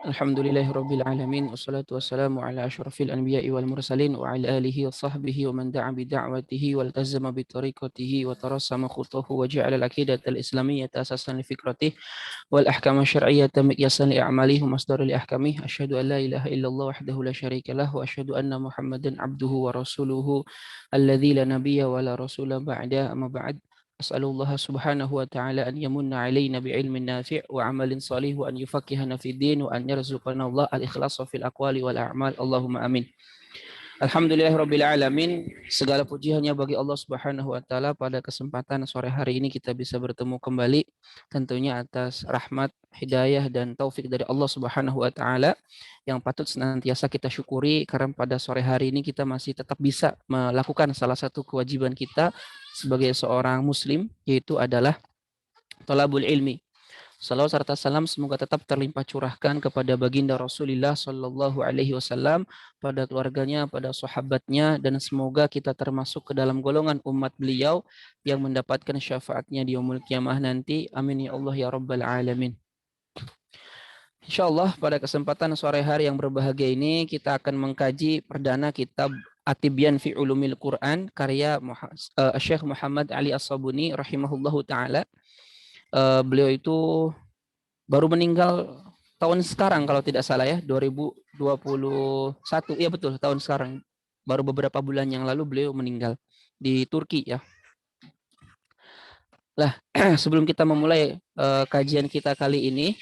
Alhamdulillahirabbil alamin wassalatu wassalamu ala asyrafil anbiya'i wal mursalin wa ala alihi wa sahbihi wa man da'a bi da'watihi wal tazama bi tariqatihi wa tarassama khutahu wa ja'ala al-aqidata al-islamiyyata asasan li fikratihi wal ahkama syar'iyyata miqyasan li a'malihi wa masdaran li ahkamihi asyhadu an la ilaha illallah wahdahu la syarika lah wa asyhadu anna muhammadan abduhu wa rasuluhu alladzi la nabiyya wa la rasula ba'da amma ba'd. As'alullah subhanahu wa ta'ala an yamunna alaina bi'ilmin nafi' wa amalin salih wa an yufaqihana fid din wa an yarzuqana Allah al-ikhlasa fil aqwali wal a'mal. Allahumma amin. Alhamdulillahirabbil alamin. Segala puji hanya bagi Allah Subhanahu wa taala. Pada kesempatan sore hari ini kita bisa bertemu kembali tentunya atas rahmat, hidayah dan taufik dari Allah Subhanahu wa taala yang patut senantiasa kita syukuri karena pada sore hari ini kita masih tetap bisa melakukan salah satu kewajiban kita sebagai seorang muslim, yaitu adalah thalabul ilmi. Salawat serta salam semoga tetap terlimpah curahkan kepada baginda Rasulullah Sallallahu Alaihi Wasallam, pada keluarganya, pada sahabatnya, dan semoga kita termasuk ke dalam golongan umat beliau yang mendapatkan syafaatnya di yaumul kiamah nanti. Amin ya Allah ya Rabbal Alamin. InsyaAllah pada kesempatan sore hari yang berbahagia ini kita akan mengkaji perdana kitab At-Tibyan fi Ulumil Quran karya Syekh Muhammad Ali As-Sabuni rahimahullahu ta'ala. Beliau itu baru meninggal tahun sekarang kalau tidak salah ya, 2021. Ya betul, tahun sekarang. Baru beberapa bulan yang lalu beliau meninggal di Turki ya. Lah, sebelum kita memulai kajian kita kali ini,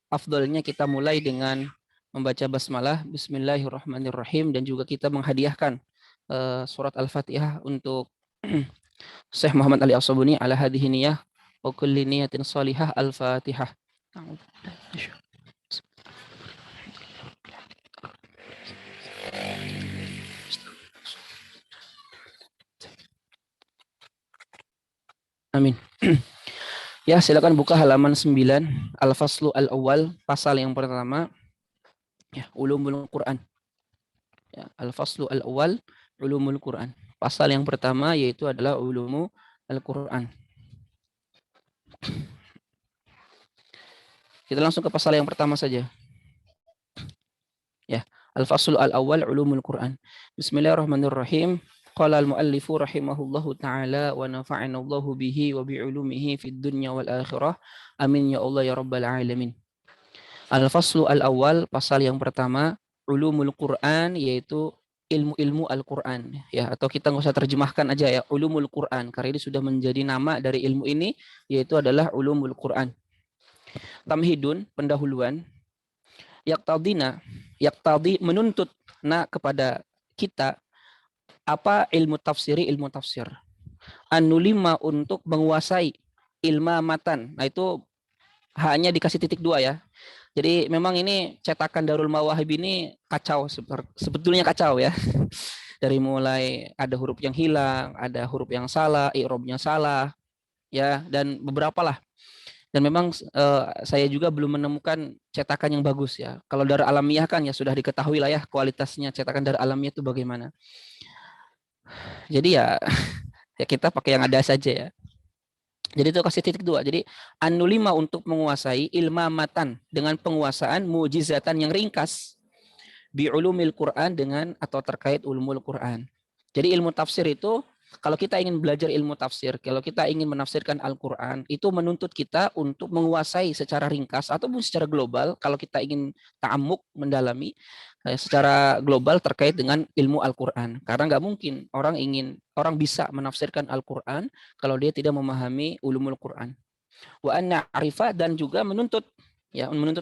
afdolnya kita mulai dengan membaca basmalah, bismillahirrahmanirrahim, dan juga kita menghadiahkan surat Al-Fatihah untuk Syekh Muhammad Ali As-Sabuni ala hadhihi niyah wa kulli niyatin salihah. Al-Fatihah. Amin. Ya, silakan buka halaman 9, Al-Faslu Al-Awwal, pasal yang pertama. Ya, Ulumul Quran. Ya, Al-Faslu Al-Awwal, Ulumul Quran. Pasal yang pertama yaitu adalah Ulumul Al-Quran. Kita langsung ke pasal yang pertama saja. Ya, Al-Faslu Al-Awwal, Ulumul Quran. Bismillahirrahmanirrahim. Qala al-muallifu rahimahullahu ta'ala wa nafa'ana Allahu bihi wa bi'ulumihi fid dunya wal akhirah. Amin ya Allah ya Rabbal alamin. Al-Faslu Al-Awwal, pasal yang pertama, Ulumul Quran, yaitu ilmu-ilmu Al-Quran ya, atau kita nggak usah terjemahkan aja ya, Ulumul Quran, karena ini sudah menjadi nama dari ilmu ini, yaitu adalah Ulumul Quran. Tamhidun, pendahuluan. Yaktadi menuntut kepada kita apa ilmu tafsir. Anulima untuk menguasai ilmu matan. Nah itu hanya dikasih titik 2 ya. Jadi memang ini cetakan Darul Mawahib ini kacau, sebetulnya kacau ya. Dari mulai ada huruf yang hilang, ada huruf yang salah, i'rabnya salah ya, dan beberapa lah. Dan memang saya juga belum menemukan cetakan yang bagus ya. Kalau Darul Alamiah kan ya sudah diketahui lah ya kualitasnya cetakan Darul Alamiah itu bagaimana. Jadi ya kita pakai yang ada saja ya. Jadi itu kasih titik 2. Jadi anulima untuk menguasai ilmamatan dengan penguasaan mujizatan yang ringkas bi ulumil Quran dengan atau terkait ulumul Quran. Jadi ilmu tafsir itu kalau kita ingin belajar ilmu tafsir, kalau kita ingin menafsirkan Al-Quran, itu menuntut kita untuk menguasai secara ringkas ataupun secara global. Kalau kita ingin ta'amuk, mendalami secara global terkait dengan ilmu Al-Quran. Karena nggak mungkin orang bisa menafsirkan Al-Quran kalau dia tidak memahami ulumul Quran. Wa anna arifa, dan juga menuntut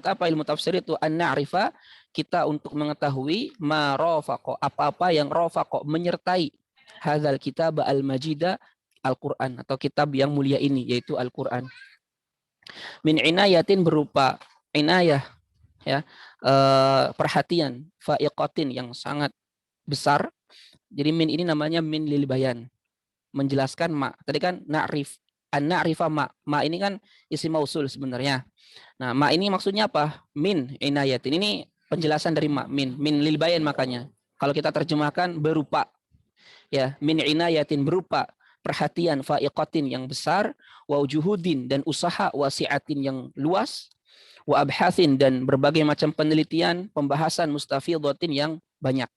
apa ilmu tafsir itu? Anna arifa, kita untuk mengetahui ma rafaqo, apa-apa yang rafaqo menyertai hadzal kitab al-majida, Al-Quran atau kitab yang mulia ini yaitu Al-Quran. Min inayatin, berupa inayah ya, perhatian, faiqatin yang sangat besar. Jadi min ini namanya min lil bayan, menjelaskan ma. Tadi kan na'rif, an-na'rifa ma ini kan isim mausul sebenarnya. Nah, ma ini maksudnya apa? Min inayatin, ini penjelasan dari ma, min lil bayan, makanya kalau kita terjemahkan berupa ya, min inayatin berupa perhatian, faiqatin yang besar, wa juhudin dan usaha, wasiatin yang luas, wa abhathin, dan berbagai macam penelitian, pembahasan mustafidatin yang banyak.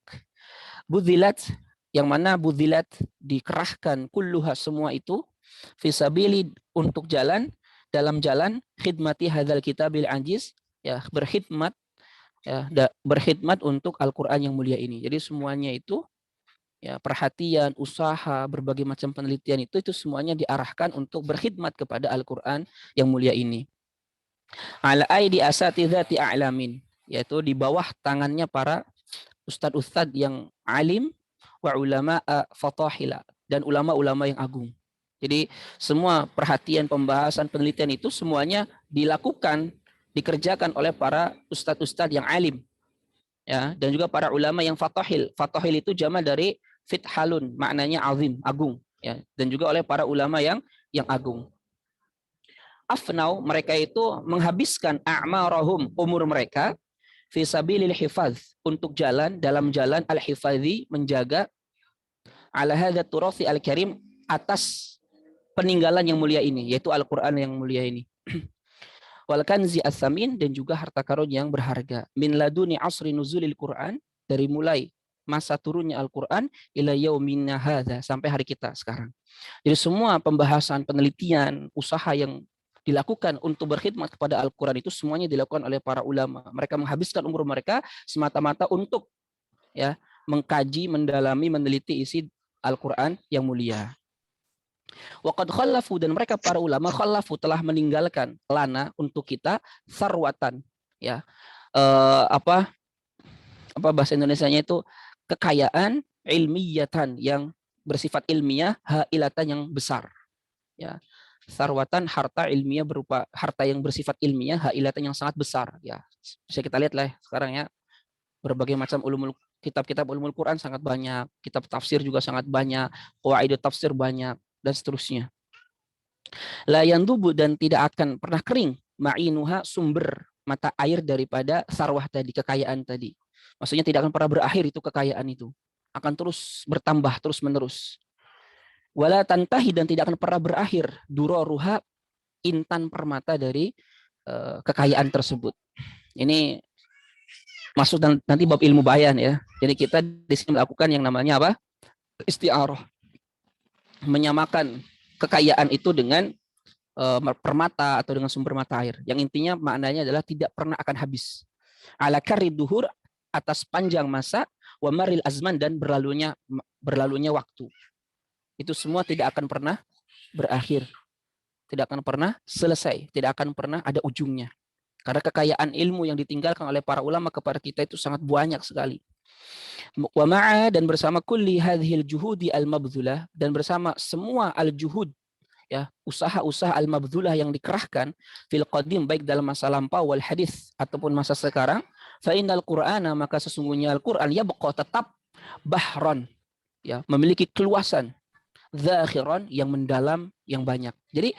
Budhilat, yang mana budhilat dikerahkan kulluha, semua itu, fisabili, untuk jalan, dalam jalan khidmati hadzal kitabil ajiz, ya, berkhidmat, ya, berkhidmat untuk Al-Qur'an yang mulia ini. Jadi semuanya itu, ya, perhatian, usaha, berbagai macam penelitian itu semuanya diarahkan untuk berkhidmat kepada Al-Qur'an yang mulia ini. Ala aidi asatidhati a'lamin, yaitu di bawah tangannya para ustadz-ustadz yang alim, wa ulama fatahila, dan ulama-ulama yang agung. Jadi semua perhatian, pembahasan, penelitian itu semuanya dilakukan, dikerjakan oleh para ustadz-ustadz yang alim, ya, dan juga para ulama yang fatahil. Fatahil itu jama dari fithalun, maknanya azim, agung, ya, dan juga oleh para ulama yang agung. Afnau, mereka itu menghabiskan a'marahum, umur mereka, fi sabilil hifaz, untuk jalan, dalam jalan al-hifadhi, menjaga, ala hadza turathi al-karim, atas peninggalan yang mulia ini, yaitu Al-Qur'an yang mulia ini. Wal kanzi as-samin, dan juga harta karun yang berharga. Min laduni asri nuzulil Qur'an, dari mulai masa turunnya Al-Qur'an ila yaumina hadza, sampai hari kita sekarang. Jadi semua pembahasan, penelitian, usaha yang dilakukan untuk berkhidmat kepada Al-Quran itu semuanya dilakukan oleh para ulama. Mereka menghabiskan umur mereka semata-mata untuk, ya, mengkaji, mendalami, meneliti isi Al-Quran yang mulia. Waqad khallafu, dan mereka para ulama khallafu, telah meninggalkan lana, untuk kita, sarwatan, ya, apa bahasa Indonesianya itu, kekayaan ilmiyatan, yang bersifat ilmiah, hailatan, yang besar, ya. Sarwatan, harta ilmiah, berupa harta yang bersifat ilmiah, hailatan, yang sangat besar, ya. Bisa kita lihat lah sekarang, ya, berbagai macam kitab-kitab ulumul Quran sangat banyak, kitab tafsir juga sangat banyak, qawaidut tafsir banyak, dan seterusnya. La yandubu, dan tidak akan pernah kering, ma'inuha, sumber mata air daripada sarwah tadi, kekayaan tadi. Maksudnya tidak akan pernah berakhir itu kekayaan itu. Akan terus bertambah, terus menerus. Wala tantahi, dan tidak akan pernah berakhir, duroruha, intan permata dari kekayaan tersebut. Ini masuk nanti bab ilmu bayan, ya. Jadi kita di sini melakukan yang namanya apa? Isti'arah. Menyamakan kekayaan itu dengan permata atau dengan sumber mata air. Yang intinya maknanya adalah tidak pernah akan habis. Ala karid duhur, atas panjang masa, wa maril azman, dan berlalunya waktu. Itu semua tidak akan pernah berakhir. Tidak akan pernah selesai. Tidak akan pernah ada ujungnya. Karena kekayaan ilmu yang ditinggalkan oleh para ulama kepada kita itu sangat banyak sekali. Wa ma'a, dan bersama kulli hadhil juhudi al-mabdhulah, dan bersama semua al-juhud, ya, usaha-usaha al-mabdhulah yang dikerahkan, fil qadim, baik dalam masa lampau, wal hadis, ataupun masa sekarang, fa innal qur'ana, maka sesungguhnya Al-Qur'an, yabqa, tetap, bahron, ya, memiliki keluasan, zakhiran, yang mendalam, yang banyak. Jadi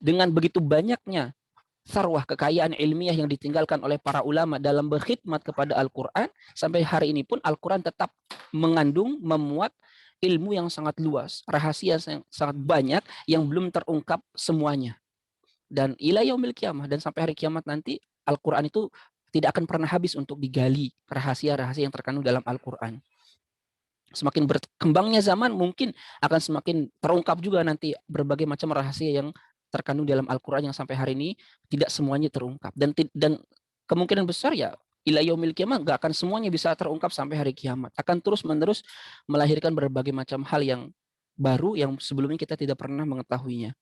dengan begitu banyaknya sarwah, kekayaan ilmiah yang ditinggalkan oleh para ulama dalam berkhidmat kepada Al-Quran, sampai hari ini pun Al-Quran tetap mengandung, memuat ilmu yang sangat luas, rahasia yang sangat banyak yang belum terungkap semuanya. Dan ila yaumil qiyamah, dan sampai hari kiamat nanti Al-Quran itu tidak akan pernah habis untuk digali rahasia-rahasia yang terkandung dalam Al-Quran. Semakin berkembangnya zaman, mungkin akan semakin terungkap juga nanti berbagai macam rahasia yang terkandung dalam Al-Quran yang sampai hari ini tidak semuanya terungkap. Dan kemungkinan besar, ya, ila yaumil qiyamah nggak akan semuanya bisa terungkap sampai hari kiamat. Akan terus-menerus melahirkan berbagai macam hal yang baru yang sebelumnya kita tidak pernah mengetahuinya.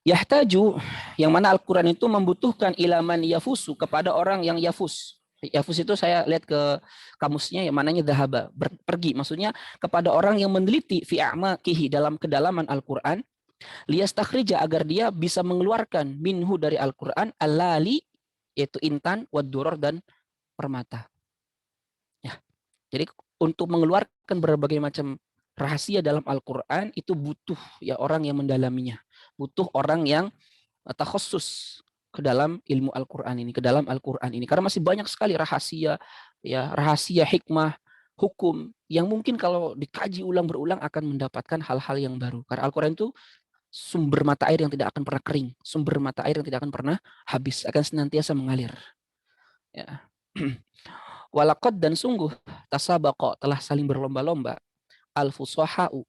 Yahtaju, yang mana Al-Quran itu membutuhkan ilaman yafusu, kepada orang yang yafus. Yafus itu saya lihat ke kamusnya, yang mananya dhahaba, pergi. Maksudnya kepada orang yang meneliti fi a'maqihi, dalam kedalaman Al-Quran, liyastakhrija, agar dia bisa mengeluarkan minhu, dari Al-Quran, al-lali, yaitu intan, wad-duror, dan permata. Ya. Jadi untuk mengeluarkan berbagai macam rahasia dalam Al-Quran itu butuh, ya, orang yang mendalaminya. Butuh orang yang takhassus ke dalam ilmu Al-Quran ini, ke dalam Al-Quran ini. Karena masih banyak sekali rahasia, ya, rahasia hikmah, hukum, yang mungkin kalau dikaji ulang berulang akan mendapatkan hal-hal yang baru. Karena Al-Quran itu sumber mata air yang tidak akan pernah kering, sumber mata air yang tidak akan pernah habis, akan senantiasa mengalir. Ya. Walaqad dan sungguh tasabaqa telah saling berlomba-lomba al-fusaha'u,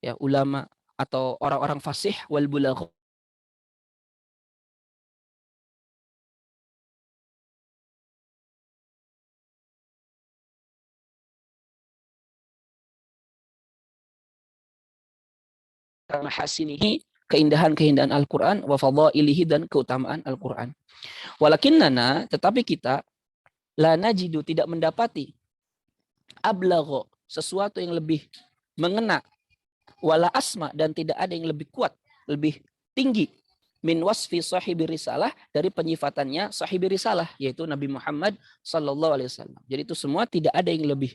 ya ulama atau orang-orang fasih wal bulagha mahasinihi, keindahan-keindahan Al-Qur'an, wa fadhailihi dan keutamaan Al-Qur'an. Walakinnana, tetapi kita la najidu tidak mendapati ablagho, sesuatu yang lebih mengena, wala asma dan tidak ada yang lebih kuat, lebih tinggi min wasfi sahibi risalah, dari penyifatannya sahibi risalah, yaitu Nabi Muhammad sallallahu alaihi wasallam. Jadi itu semua tidak ada yang lebih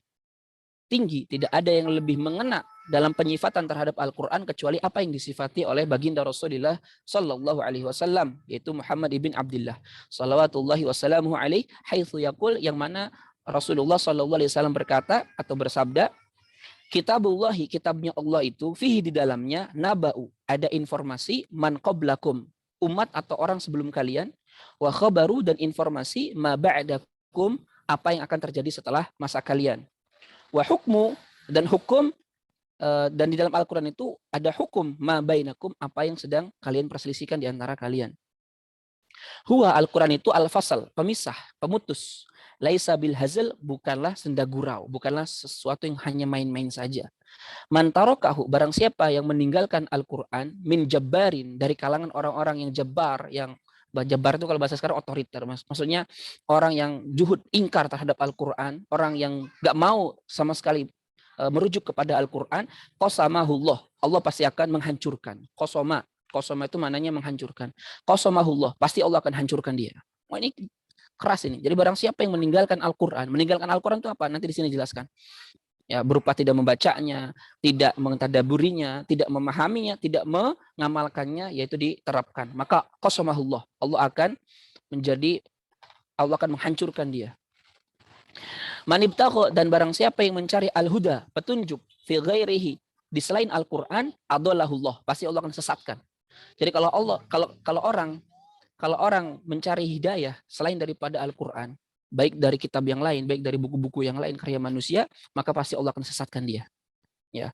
tinggi, tidak ada yang lebih mengena dalam penyifatan terhadap Al-Quran kecuali apa yang disifati oleh baginda Rasulullah sallallahu alaihi wasallam, yaitu Muhammad ibn Abdullah salawatullahi wassalamuhu alaihi, haitsu yaqul, yang mana Rasulullah sallallahu alaihi wasallam berkata atau bersabda, kitabullahi, kitabnya Allah itu, fihi di dalamnya, naba'u, ada informasi, man qablakum, umat atau orang sebelum kalian, wa khabaru, dan informasi, ma ba'dakum, apa yang akan terjadi setelah masa kalian. Wa hukmu, dan hukum, dan di dalam Al-Quran itu ada hukum, ma bainakum, apa yang sedang kalian perselisihkan di antara kalian. Huwa, Al-Quran itu al-fasal, pemisah, pemutus. Laisa bil hazal, bukanlah senda gurau, bukanlah sesuatu yang hanya main-main saja. Man tarokahu, barang siapa yang meninggalkan Al-Quran, min jabbarin, dari kalangan orang-orang yang jabbar, yang Jabar itu kalau bahasa sekarang otoriter, maksudnya orang yang juhud, ingkar terhadap Al-Quran, orang yang gak mau sama sekali merujuk kepada Al-Quran, qasamahullah, Allah pasti akan menghancurkan. Qasama itu maknanya menghancurkan. Qasamahullah, pasti Allah akan hancurkan dia. Wah, ini keras ini. Jadi barang siapa yang meninggalkan Al-Quran itu apa? Nanti di sini jelaskan. Ya, berupa tidak membacanya, tidak mentadaburinya, tidak memahaminya, tidak mengamalkannya, yaitu diterapkan. Maka qasamahullah, Allah akan menghancurkan dia. Manibtagha, dan barang siapa yang mencari al-huda, petunjuk, fi ghairihi, di selain Al-Quran, adallahullah, pasti Allah akan sesatkan. Jadi kalau orang mencari hidayah selain daripada Al-Quran, baik dari kitab yang lain, baik dari buku-buku yang lain karya manusia, maka pasti Allah akan sesatkan dia. Ya.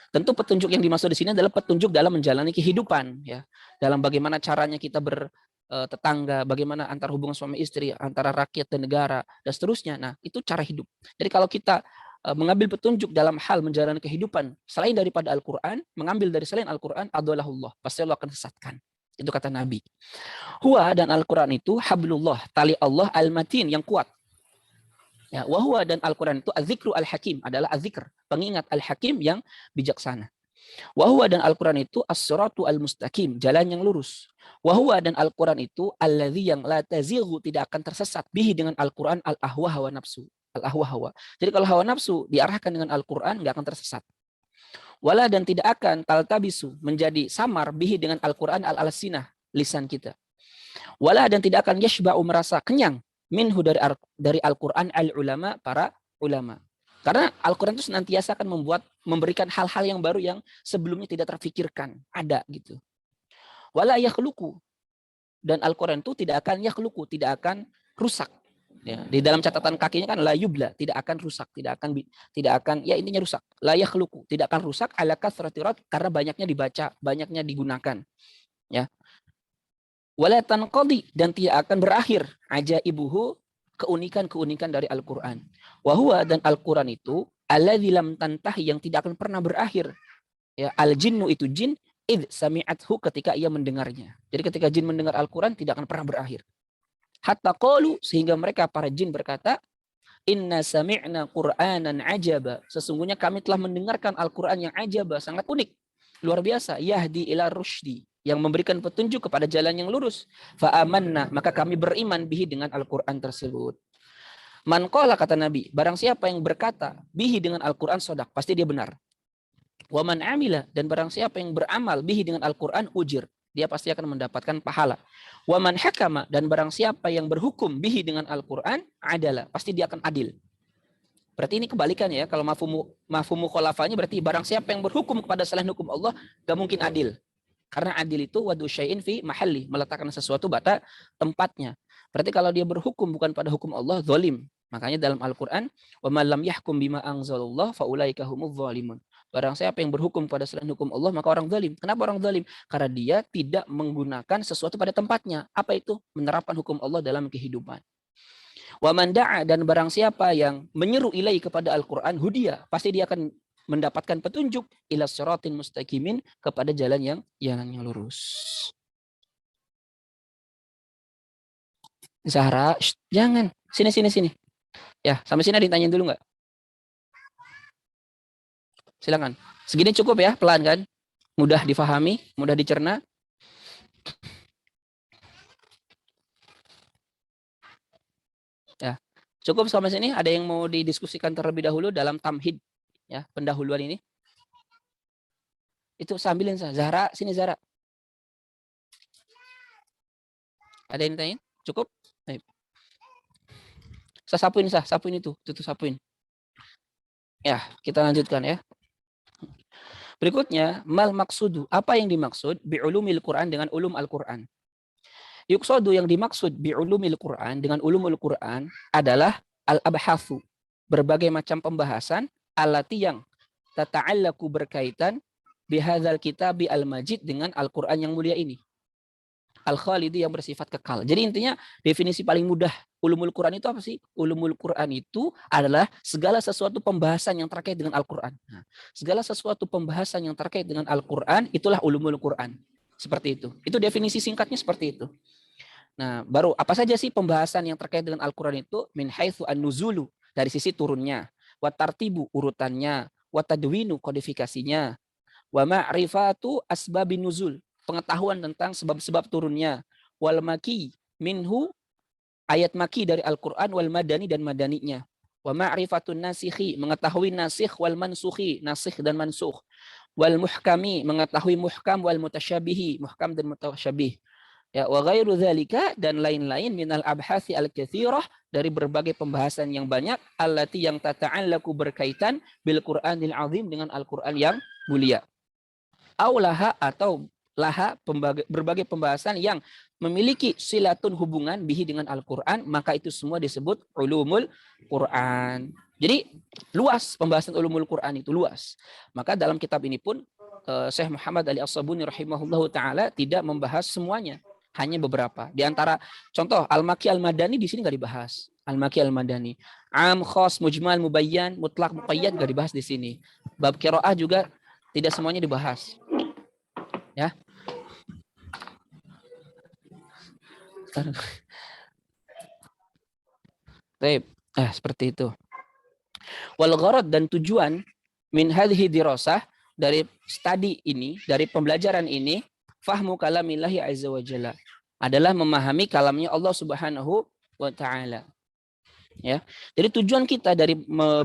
Tentu petunjuk yang dimaksud di sini adalah petunjuk dalam menjalani kehidupan, ya. Dalam bagaimana caranya kita bertetangga, bagaimana antar hubungan suami istri, antara rakyat dan negara, dan seterusnya. Nah, itu cara hidup. Jadi kalau kita mengambil petunjuk dalam hal menjalani kehidupan selain daripada Al-Quran, mengambil dari selain Al-Quran, adallahullah, pasti Allah akan sesatkan. Itu kata Nabi. Huwa, dan Al-Quran itu hablullah, tali Allah al-matin, yang kuat. Ya, wahwa, dan Al-Quran itu az-zikru al-hakim, adalah az-zikr, pengingat al-hakim yang bijaksana. Wahwa, dan Al-Quran itu as-siratu al-mustaqim, jalan yang lurus. Wahwa, dan Al-Quran itu alladzi, yang la tazighu, tidak akan tersesat, bihi, dengan Al-Quran, al-ahwa, hawa nafsu. Al-ahwa, hawa. Jadi kalau hawa nafsu diarahkan dengan Al-Quran, nggak akan tersesat. Wala, dan tidak akan taltabisu, menjadi samar, bihi, dengan Al-Quran, al-alsinah, lisan kita. Wala, dan tidak akan yashba'u, merasa kenyang, minhu, dari Al-Quran, al-ulama, para ulama. Karena Al-Quran itu senantiasa akan memberikan hal-hal yang baru yang sebelumnya tidak terfikirkan, ada gitu. Wala yakhluqu, dan Al-Quran itu tidak akan yakhluqu, tidak akan rusak. Ya, di dalam catatan kakinya kan la yubla, tidak akan rusak, tidak akan ya intinya rusak. La yakhluqu, tidak akan rusak, ala kasratirat, karena banyaknya dibaca, banyaknya digunakan. Ya. Wala tanqadi, dan tidak akan berakhir, ajaibuhu, keunikan-keunikan dari Al-Quran. Wahwa, dan Al-Quran itu alladzi lam tantahi, yang tidak akan pernah berakhir. Ya, al-jinnu, itu jin, id sami'athu, ketika ia mendengarnya. Jadi ketika jin mendengar Al-Quran tidak akan pernah berakhir. Hatta qalu, sehingga mereka para jin berkata, inna sami'na Qur'anan ajaba, sesungguhnya kami telah mendengarkan Al-Quran yang ajaba, sangat unik, luar biasa, yahdi ila rusydi, yang memberikan petunjuk kepada jalan yang lurus. Fa'amanna, maka kami beriman bihi, dengan Al-Quran tersebut. Man qala, kata Nabi, barang siapa yang berkata bihi, dengan Al-Quran, sodak, pasti dia benar. Wa man amila, dan barang siapa yang beramal bihi, dengan Al-Quran, ujir, dia pasti akan mendapatkan pahala. Wa man hakama, dan barang siapa yang berhukum bihi, dengan Al-Quran, adalah, pasti dia akan adil. Berarti ini kebalikannya ya, kalau mafhumu khalafahnya berarti barang siapa yang berhukum kepada selain hukum Allah, gak mungkin adil. Karena adil itu wadu syai'in fi mahalli, meletakkan sesuatu pada tempatnya. Berarti kalau dia berhukum bukan pada hukum Allah, zalim. Makanya dalam Al-Qur'an, "Wa man lam yahkum bima anzalallah faulaika humudz zalimun." Barang siapa yang berhukum pada selain hukum Allah, maka orang zalim. Kenapa orang zalim? Karena dia tidak menggunakan sesuatu pada tempatnya. Apa itu? Menerapkan hukum Allah dalam kehidupan. Wa man da'a, dan barang siapa yang menyeru ilai kepada Al-Qur'an, hudia, pasti dia akan mendapatkan petunjuk ila siratin mustaqimin, kepada jalan yang lurus. Zahra, jangan. Sini. Ya, sampai sini ada yang tanyain dulu nggak? Silakan. Segini cukup ya, pelan kan? Mudah difahami, mudah dicerna. Ya, cukup sampai sini. Ada yang mau didiskusikan terlebih dahulu dalam tamhid, ya, pendahuluan ini? Itu sambilin saya. Zahra, sini Zahra. Ada yang tanyain? Cukup? Ayo. Saya sapuin itu sapuin. Ya, kita lanjutkan ya. Berikutnya, mal maksudu. Apa yang dimaksud bi'ulumil Quran dengan ulum Al-Quran? Yuqsadu, yang dimaksud bi'ulumil Quran dengan ulumul Quran adalah al-abhathu, berbagai macam pembahasan, alati yang tata'allaku, berkaitan bihadzal kitabi al-majid, dengan Al-Quran yang mulia ini. Al-Khalidi, yang bersifat kekal. Jadi intinya definisi paling mudah ulumul Quran itu apa sih? Ulumul Quran itu adalah segala sesuatu pembahasan yang terkait dengan Al-Quran. Nah, segala sesuatu pembahasan yang terkait dengan Al-Quran, itulah ulumul Quran. Seperti itu. Itu definisi singkatnya seperti itu. Nah, baru apa saja sih pembahasan yang terkait dengan Al-Quran itu? Min haitsu an-nuzulu, dari sisi turunnya. Wa tartibu, urutannya. Wa tadwinu, kodifikasinya. Wa ma'rifatu asbabin nuzul, pengetahuan tentang sebab-sebab turunnya. Wal maki minhu, ayat maki dari Al-Quran. Wal madani, dan madaninya. Wa ma'rifatun nasikhi, mengetahui nasikh wal mansukhi, nasikh dan mansukh. Wal muhkami, mengetahui muhkam. Wal mutasyabihi, muhkam dan mutasyabih. Ya, wa ghairu dzalika, dan lain-lain minal abhathi al-katsirah, dari berbagai pembahasan yang banyak, allati, yang tata'allaku, berkaitan bil Qur'anil azim, dengan Al-Qur'an yang mulia. Aulaha, atau laha, berbagai pembahasan yang memiliki silatun, hubungan, bihi, dengan Al-Quran, maka itu semua disebut ulumul Quran. Jadi luas pembahasan ulumul Quran, itu luas. Maka dalam kitab ini pun Syekh Muhammad Ali As-Sabuni rahimahullahu taala tidak membahas semuanya, hanya beberapa. Di antara contoh Al-Maki Al-Madani di sini nggak dibahas. Al-Maki Al-Madani, am, khos, mujmal, mubayyan, mutlak, muqayyad nggak dibahas di sini. Bab qiraah juga tidak semuanya dibahas. Ya. Baik. Seperti itu. Wal gharad, dan tujuan min hadhihi dirasah, dari studi ini, dari pembelajaran ini, fahmu kalamillahi azza wa jalla, adalah memahami kalamnya Allah Subhanahu wa taala. Ya. Jadi tujuan kita dari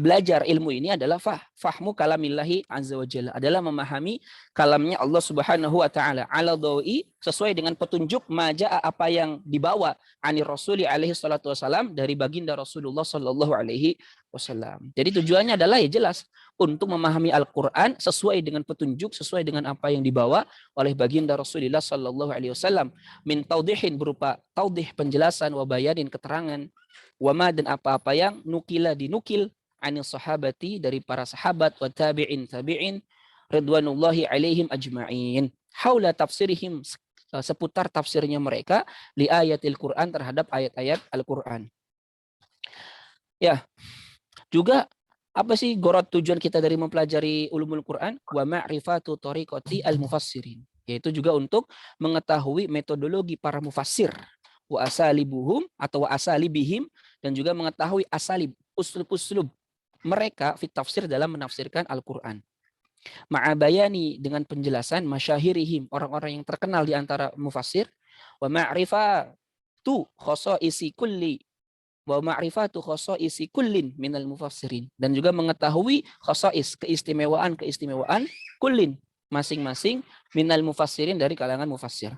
belajar ilmu ini adalah fahmu kalamillahi azza wa jalla, adalah memahami kalamnya Allah Subhanahu wa taala, ala dhawi, sesuai dengan petunjuk majaa, apa yang dibawa ani Rasuli alaihi salatu wasalam, dari baginda Rasulullah sallallahu alaihi wasallam. Jadi tujuannya adalah ya jelas untuk memahami Al-Qur'an sesuai dengan petunjuk, sesuai dengan apa yang dibawa oleh baginda Rasulullah sallallahu alaihi wasallam, min taudihin, berupa taudih, penjelasan, wa bayanin, keterangan, wama, dan apa-apa yang nukila, dinukil, anil sahabati, dari para sahabat, wa tabi'in ridwanullahi alaihim ajma'in, haula tafsirihim, seputar tafsirnya mereka, li ayatil Quran, terhadap ayat-ayat Al-Quran. Ya, juga apa sih gorot, tujuan kita dari mempelajari ulumul Quran? Wa ma'rifatu tariqati al-mufassirin, yaitu juga untuk mengetahui metodologi para mufassir, wa asalibuhum, atau wa asalibihim, dan juga mengetahui asalib, uslub-uslub mereka fit tafsir, dalam menafsirkan Al-Quran. Ma'abayani, dengan penjelasan, masyahirihim, orang-orang yang terkenal di antara mufassir, wa ma'rifatu khosoisi kulli, wa ma'rifatu khosoisi kullin minal mufassirin, dan juga mengetahui khosois, keistimewaan kullin, masing-masing, minal mufassirin, dari kalangan mufassir.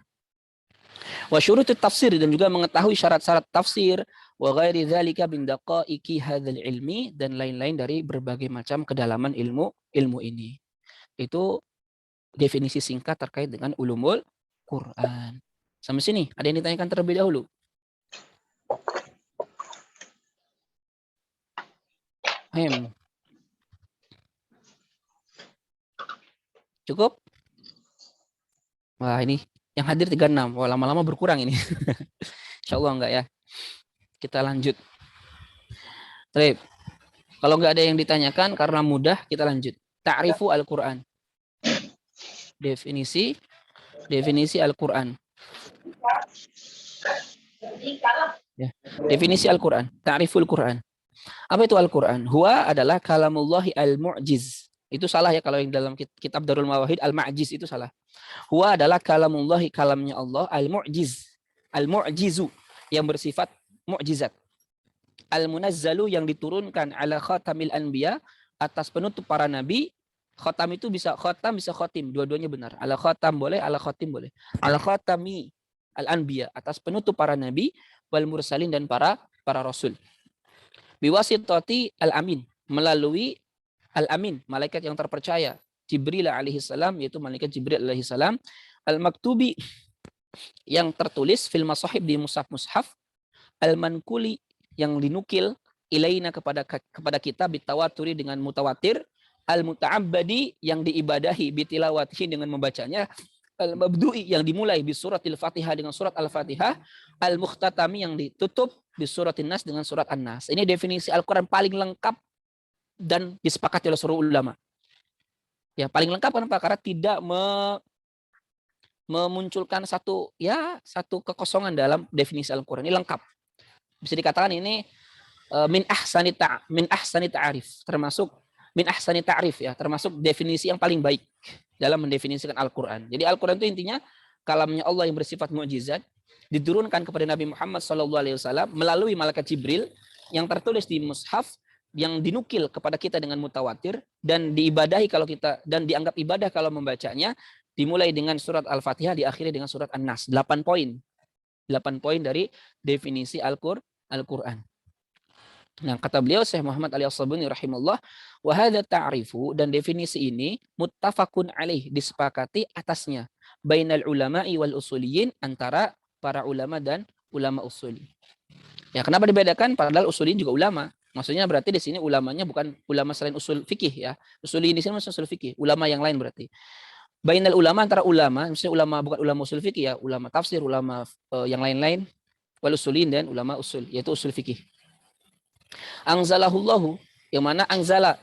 Wa syurutut tafsir, dan juga mengetahui syarat-syarat tafsir, wa ghairi dzalika bin daqaiqi hadzal ilmi, dan lain-lain dari berbagai macam kedalaman ilmu ini. Itu definisi singkat terkait dengan ulumul Quran. Sampai sini, ada yang ditanyakan terlebih dahulu? Cukup? Wah, ini yang hadir 36. Wah, lama-lama berkurang ini. Insya Allah enggak ya. Kita lanjut. Baik. Kalau enggak ada yang ditanyakan karena mudah, kita lanjut. Ta'rifu Al-Quran. Definisi Al-Quran. Ya. Definisi Al-Quran. Ta'riful Quran. Apa itu Al-Quran? Huwa adalah kalamullahi al-mu'jiz. Itu salah ya kalau yang dalam kitab Darul Mawahid al-ma'jiz itu salah. Huwa adalah kalamullahi, kalamnya Allah, al-mu'jiz. Al-mu'jizu, yang bersifat mu'jizat. Al-munazzalu, yang diturunkan ala khatamil anbiya, atas penutup para nabi. Khatam itu bisa khatam, bisa khotim. Dua-duanya benar. Ala khatam boleh, ala khotim boleh. Ala khatami al-anbiya, atas penutup para nabi, wal mursalin, dan para rasul. Biwasitati al-amin, melalui al-amin, malaikat yang terpercaya. Jibril alaihi salam, yaitu malaikat Jibril alaihi salam. Al-maktubi, yang tertulis fil masahib, di mushaf-mushaf. Al-mankuli, yang dinukil ilaina kepada kita bitawaturi, dengan mutawatir. Al-muta'abbadi, yang diibadahi bitilawatihi, dengan membacanya. Al-mabdu'i, yang dimulai bi suratil Fatihah, dengan surat Al-Fatihah. Al-mukhtatami, yang ditutup bi suratin Nas, dengan surat An-Nas. Ini definisi Al-Qur'an paling lengkap dan disepakati oleh seluruh ulama. Ya, paling lengkap kenapa? Karena tidak memunculkan satu kekosongan dalam definisi Al-Qur'an. Ini lengkap. Bisa dikatakan ini min ahsani ta'arif, termasuk min ahsani ta'rif ya, termasuk definisi yang paling baik dalam mendefinisikan Al-Qur'an. Jadi Al-Qur'an itu intinya kalamnya Allah yang bersifat mukjizat, diturunkan kepada Nabi Muhammad SAW melalui malaikat Jibril, yang tertulis di mushaf, yang dinukil kepada kita dengan mutawatir, dan diibadahi kalau kita, dan dianggap ibadah kalau membacanya, dimulai dengan surat Al-Fatihah, diakhiri dengan surat An-Nas. 8 poin. 8 poin dari definisi Al-Qur'an. Nah, kata beliau Syekh Muhammad Ali As-Sabuni rahimahullah, wa hadza ta'rifu, dan definisi ini muttafaqun alaih, disepakati atasnya, bainal ulama'i wal usuliyin, antara para ulama dan ulama usuli. Ya, kenapa dibedakan? Padahal usuliyin juga ulama. Maksudnya berarti di sini ulamanya bukan ulama selain usul fikih ya. Usuliyin di sini maksudnya usul fikih, ulama yang lain berarti. Bainal ulama, antara ulama, maksudnya ulama bukan ulama usul fikih ya, ulama tafsir, ulama yang lain-lain, wal usuliyin, dan ulama usul, yaitu usul fikih. Anzalahullahu, yang mana anzala,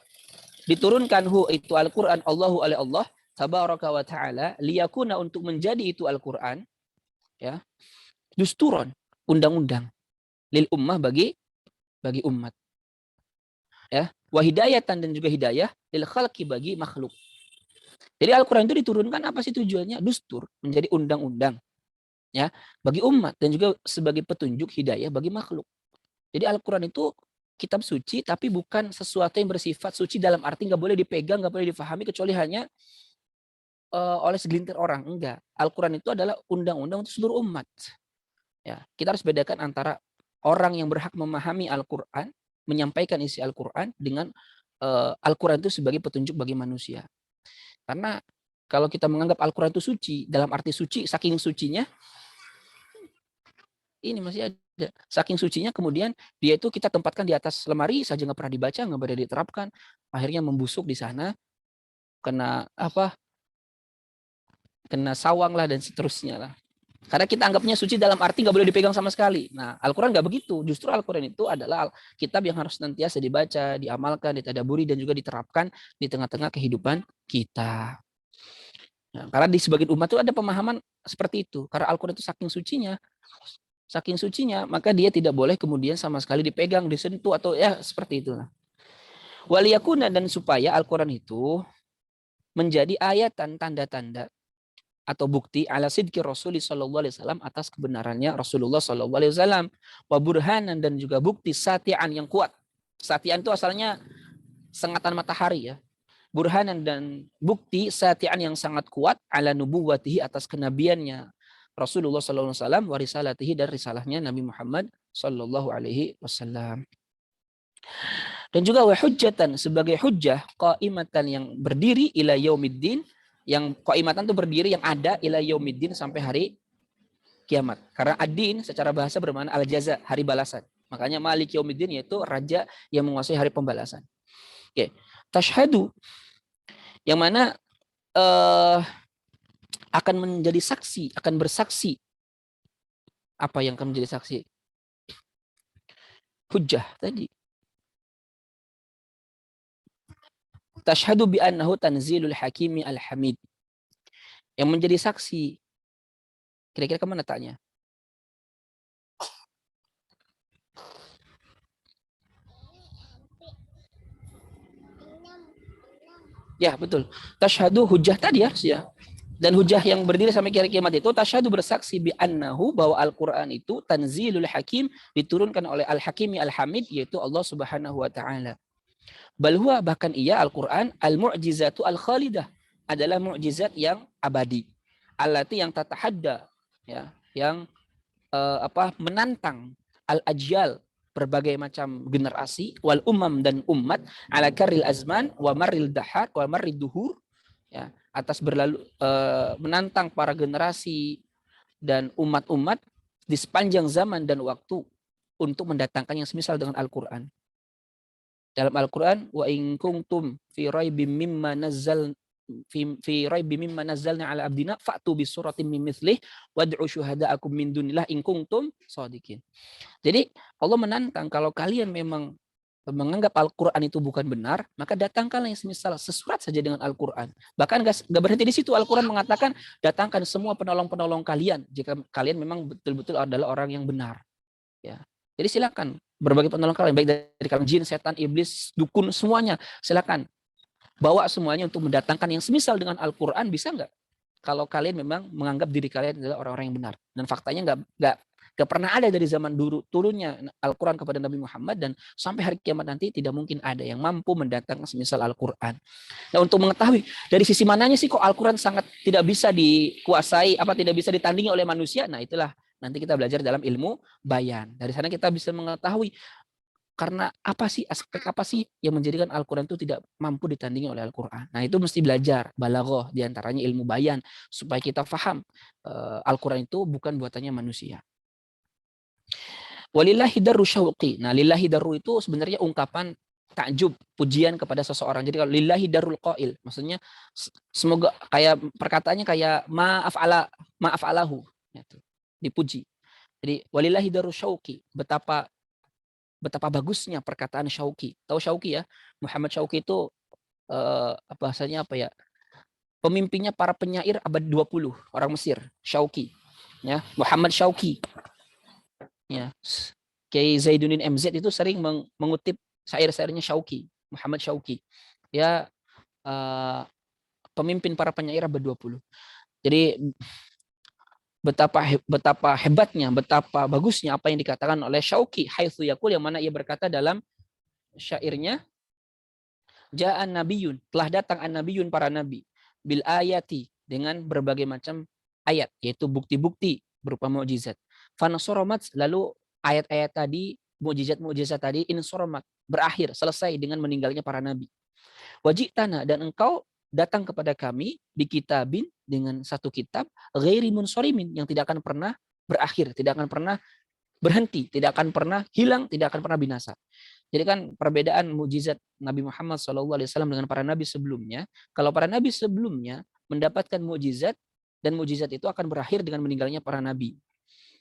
diturunkan hu, itu Al-Quran, Allahu oleh Allah tabaraka wa ta'ala, liyakuna, untuk menjadi itu Al-Quran ya, dusturon, undang-undang, lil ummah, bagi umat ya, wa hidayatan, dan juga hidayah, lil khalqi, bagi makhluk. Jadi Al-Quran itu diturunkan apa sih tujuannya? Dustur, menjadi undang-undang ya, bagi umat, dan juga sebagai petunjuk hidayah bagi makhluk. Jadi Al-Quran itu kitab suci, tapi bukan sesuatu yang bersifat suci dalam arti nggak boleh dipegang, nggak boleh difahami kecuali hanya oleh segelintir orang. Enggak. Al-Quran itu adalah undang-undang untuk seluruh umat. Ya, kita harus bedakan antara orang yang berhak memahami Al-Quran, menyampaikan isi Al-Quran, dengan Al-Quran itu sebagai petunjuk bagi manusia. Karena kalau kita menganggap Al-Quran itu suci, dalam arti suci, saking sucinya, ini masih ada. Saking sucinya kemudian dia itu kita tempatkan di atas lemari saja, nggak pernah dibaca, nggak pernah diterapkan, akhirnya membusuk di sana, kena sawang lah, dan seterusnya lah. Karena kita anggapnya suci dalam arti nggak boleh dipegang sama sekali. Nah, Al-Quran nggak begitu. Justru Al-Quran itu adalah kitab yang harus nantiasa dibaca, diamalkan, ditadaburi, dan juga diterapkan di tengah-tengah kehidupan kita. Nah, karena di sebagian umat itu ada pemahaman seperti itu. Karena Al-Quran itu saking sucinya, maka dia tidak boleh kemudian sama sekali dipegang, disentuh, atau ya seperti itulah. Waliyakuna, dan supaya Al-Quran itu menjadi ayatan, tanda-tanda atau bukti ala sidqi Rasulullah sallallahu alaihi wasallam, atas kebenarannya Rasulullah sallallahu alaihi wasallam, wa burhanan, dan juga bukti satian yang kuat. Satian itu asalnya sengatan matahari ya. Burhanan, dan bukti satian yang sangat kuat, ala nubuwatihi, atas kenabiannya Rasulullah sallallahu alaihi wasallam, wa risalatihi, dan risalahnya Nabi Muhammad sallallahu alaihi wasallam. Dan juga wa hujjatan, sebagai hujjah, qaimatan, yang berdiri, ila yaumiddin, Yang qaimatan itu berdiri, yang ada ila yaumiddin sampai hari kiamat. Karena ad-din secara bahasa bermakna al-jaza, hari balasan. Makanya Malik yaumiddin yaitu raja yang menguasai hari pembalasan. Oke. Tashhadu yang mana akan menjadi saksi, akan bersaksi. Apa yang akan menjadi saksi? Hujjah tadi. Tashhadu bi annahu tanzilul hakimi al-hamid. Yang menjadi saksi. Kira-kira kemana tanya? Ya, betul. Tashhadu hujjah tadi ya. Dan hujjah yang berdiri sampai kiamat itu tasyhadu bersaksi bi annahu bahwa Al-Qur'an itu tanzilul hakim, diturunkan oleh Al-Hakimi Al-Hamid, yaitu Allah Subhanahu wa taala. Bal huwa, bahkan ia Al-Qur'an al-mu'jizatu al-khalidah, adalah mukjizat yang abadi. Allati yang tatahadda, ya, yang menantang al-ajyal, berbagai macam generasi, wal umam dan umat, ala karil azman wa marril dahar wa marril duhur, ya, atas berlalu menantang para generasi dan umat-umat di sepanjang zaman dan waktu untuk mendatangkan yang semisal dengan Al-Qur'an. Dalam Al-Qur'an, wa in kuntum fi raibim mimma nazzal fi raibim mimma nazzalna ala abdina fa'tu bi suratin min mithlih wad'u syuhada'akum min dunillah in kuntum shadiqin. Jadi Allah menantang, kalau kalian memang menganggap Al-Quran itu bukan benar, maka datangkanlah yang semisal sesurat saja dengan Al-Quran. Bahkan gak berhenti di situ. Al-Quran mengatakan, datangkan semua penolong-penolong kalian jika kalian memang betul-betul adalah orang yang benar. Ya. Jadi silakan berbagai penolong kalian, baik dari kalian jin, setan, iblis, dukun, semuanya. Silakan bawa semuanya untuk mendatangkan yang semisal dengan Al-Quran. Bisa nggak? Kalau kalian memang menganggap diri kalian adalah orang-orang yang benar. Dan faktanya nggak pernah ada dari zaman dulu turunnya Al-Quran kepada Nabi Muhammad, dan sampai hari kiamat nanti tidak mungkin ada yang mampu mendatangkan semisal Al-Quran. Nah, untuk mengetahui dari sisi mananya sih kok Al-Quran sangat tidak bisa dikuasai, tidak bisa ditandingi oleh manusia, nah itulah nanti kita belajar dalam ilmu bayan. Dari sana kita bisa mengetahui karena apa sih, aspek apa sih yang menjadikan Al-Quran itu tidak mampu ditandingi oleh Al-Quran. Nah, itu mesti belajar balaghah, diantaranya ilmu bayan, supaya kita paham Al-Quran itu bukan buatannya manusia. Walillahi darru syauqi. Nah, lillahi darru itu sebenarnya ungkapan takjub, pujian kepada seseorang. Jadi kalau lillahi darul qail, maksudnya semoga, kayak perkataannya kayak ma'afalahu, gitu. Dipuji. Jadi walillahi darru syauqi, betapa bagusnya perkataan Syauqi. Tahu Syauqi ya? Muhammad Syauqi itu bahasanya apa ya? Pemimpinnya para penyair abad 20, orang Mesir, Syauqi. Ya, Muhammad Syauqi. Ya. Kiai Zaiduddin MZ itu sering mengutip syair-syairnya Syauqi, Muhammad Syauqi. Dia pemimpin para penyair abad 20. Jadi betapa hebatnya, betapa bagusnya apa yang dikatakan oleh Syauqi, haitsu yaqul, yang mana ia berkata dalam syairnya, Ja'an nabiyun, telah datang an-nabiyun, para nabi, bil ayati, dengan berbagai macam ayat, yaitu bukti-bukti berupa mukjizat. Fanasoromat, lalu ayat-ayat tadi, mukjizat-mukjizat tadi, insoromat, berakhir, selesai dengan meninggalnya para nabi. Wajitana, dan engkau datang kepada kami di kitabin, dengan satu kitab, ghairi munsorimin, yang tidak akan pernah berakhir, tidak akan pernah berhenti, tidak akan pernah hilang, tidak akan pernah binasa. Jadi kan perbedaan mukjizat Nabi Muhammad SAW dengan para nabi sebelumnya, kalau para nabi sebelumnya mendapatkan mukjizat, dan mukjizat itu akan berakhir dengan meninggalnya para nabi.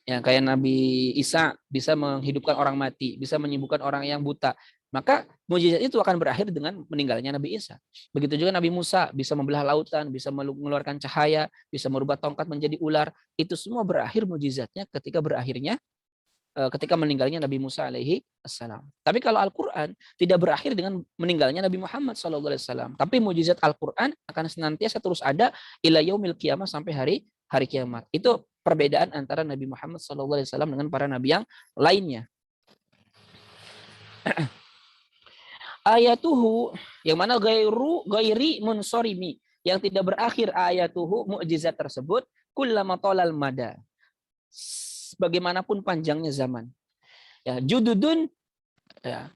Ya, kayak Nabi Isa bisa menghidupkan orang mati, bisa menyembuhkan orang yang buta. Maka mukjizat itu akan berakhir dengan meninggalnya Nabi Isa. Begitu juga Nabi Musa bisa membelah lautan, bisa mengeluarkan cahaya, bisa merubah tongkat menjadi ular. Itu semua berakhir mukjizatnya ketika meninggalnya Nabi Musa alaihi assalam. Tapi kalau Al-Quran tidak berakhir dengan meninggalnya Nabi Muhammad SAW. Tapi mukjizat Al-Quran akan senantiasa terus ada ila yaumil qiyamah, sampai hari kiamat. Itu perbedaan antara Nabi Muhammad SAW dengan para nabi yang lainnya. Ayatuhu, yang mana gairi munsorimi, yang tidak berakhir ayatuhu, mukjizat tersebut, kullama tolal mada, bagaimanapun panjangnya zaman. Ya, jududun, ya,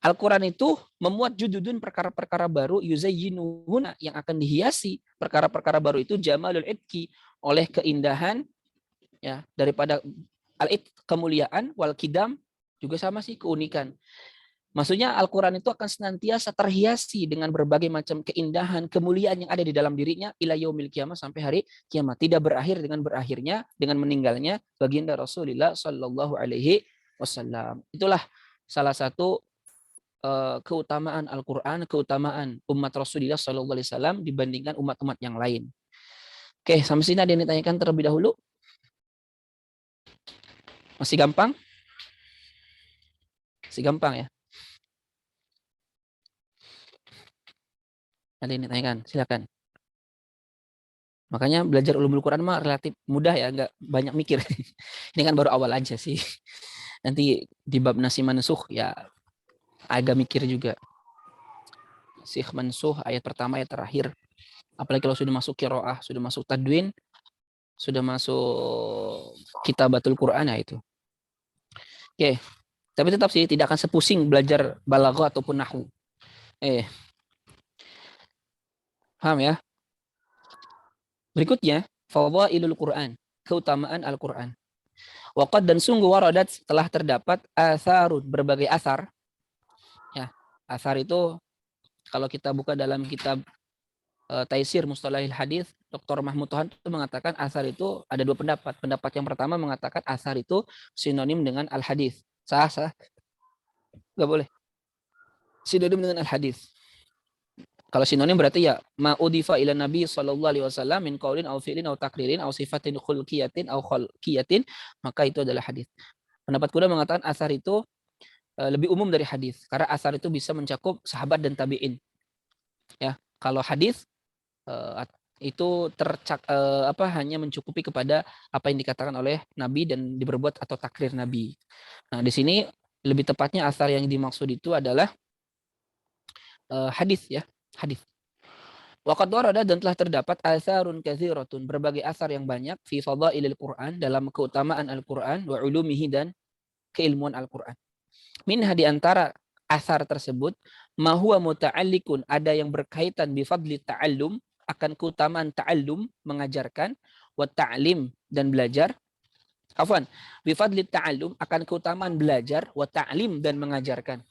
Al-Quran itu memuat jududun perkara-perkara baru yuzayyinuhuna yang akan dihiasi perkara-perkara baru itu jamalul itki oleh keindahan ya daripada al-it kemuliaan wal kidam juga sama sih keunikan. Maksudnya Al-Quran itu akan senantiasa terhiasi dengan berbagai macam keindahan, kemuliaan yang ada di dalam dirinya ila yaumil kiamah sampai hari kiamat. Tidak berakhir dengan berakhirnya, dengan meninggalnya baginda Rasulullah Sallallahu Alaihi Wasallam. Itulah salah satu keutamaan Al-Quran, keutamaan umat Rasulullah Sallallahu Alaihi Wasallam dibandingkan umat-umat yang lain. Oke, sampai sini ada yang ditanyakan terlebih dahulu? Masih gampang? Masih gampang ya? Ada yang ditanyakan? Silakan. Makanya belajar ulumul Quran mah relatif mudah ya, nggak banyak mikir. Ini kan baru awal aja sih. Nanti di bab nasi mansuh ya agak mikir juga. Sikh mansuh ayat pertama ayat terakhir. Apalagi kalau sudah masuk qiraah, sudah masuk tadwin, sudah masuk kitabatul Quran ya itu. Oke. Tapi tetap sih tidak akan sepusing belajar balaghah ataupun nahwu. Paham ya? Berikutnya, fadhailul Quran, keutamaan Al-Quran. Waqad dan sungguh waradat telah terdapat atharun, berbagai asar. Ya, asar itu kalau kita buka dalam kitab Taisir Mustalahil Hadis, Dr. Mahmud Tohan itu mengatakan asar itu ada dua pendapat. Pendapat yang pertama mengatakan asar itu sinonim dengan al-hadis. Sah. Enggak boleh. Sinonim dengan al-hadis. Kalau sinonim berarti ya ma'udifa ila nabi sallallahu alaihi wasallam min qaulin aw fi'lin aw takririn aw sifatin khulqiyatin aw khalqiyatin, maka itu adalah hadis. Pendapat kedua mengatakan asar itu lebih umum dari hadis karena asar itu bisa mencakup sahabat dan tabi'in. Ya, kalau hadis itu hanya mencukupi kepada apa yang dikatakan oleh nabi dan diperbuat atau takrir nabi. Nah, di sini lebih tepatnya asar yang dimaksud itu adalah hadis ya. Hadis. Waqad warada dan telah terdapat asarun katsiratun, berbagai asar yang banyak fi fadhailil Quran, dalam keutamaan Al-Quran wa ulumihi dan keilmuan Al-Quran. Minha di antara asar tersebut ma huwa muta'alliqun, ada yang berkaitan bi fadli ta'allum, akan keutamaan ta'allum mengajarkan, wa ta'lim dan belajar. Afwan, bi fadli ta'allum akan keutamaan belajar, wa ta'lim dan mengajarkan.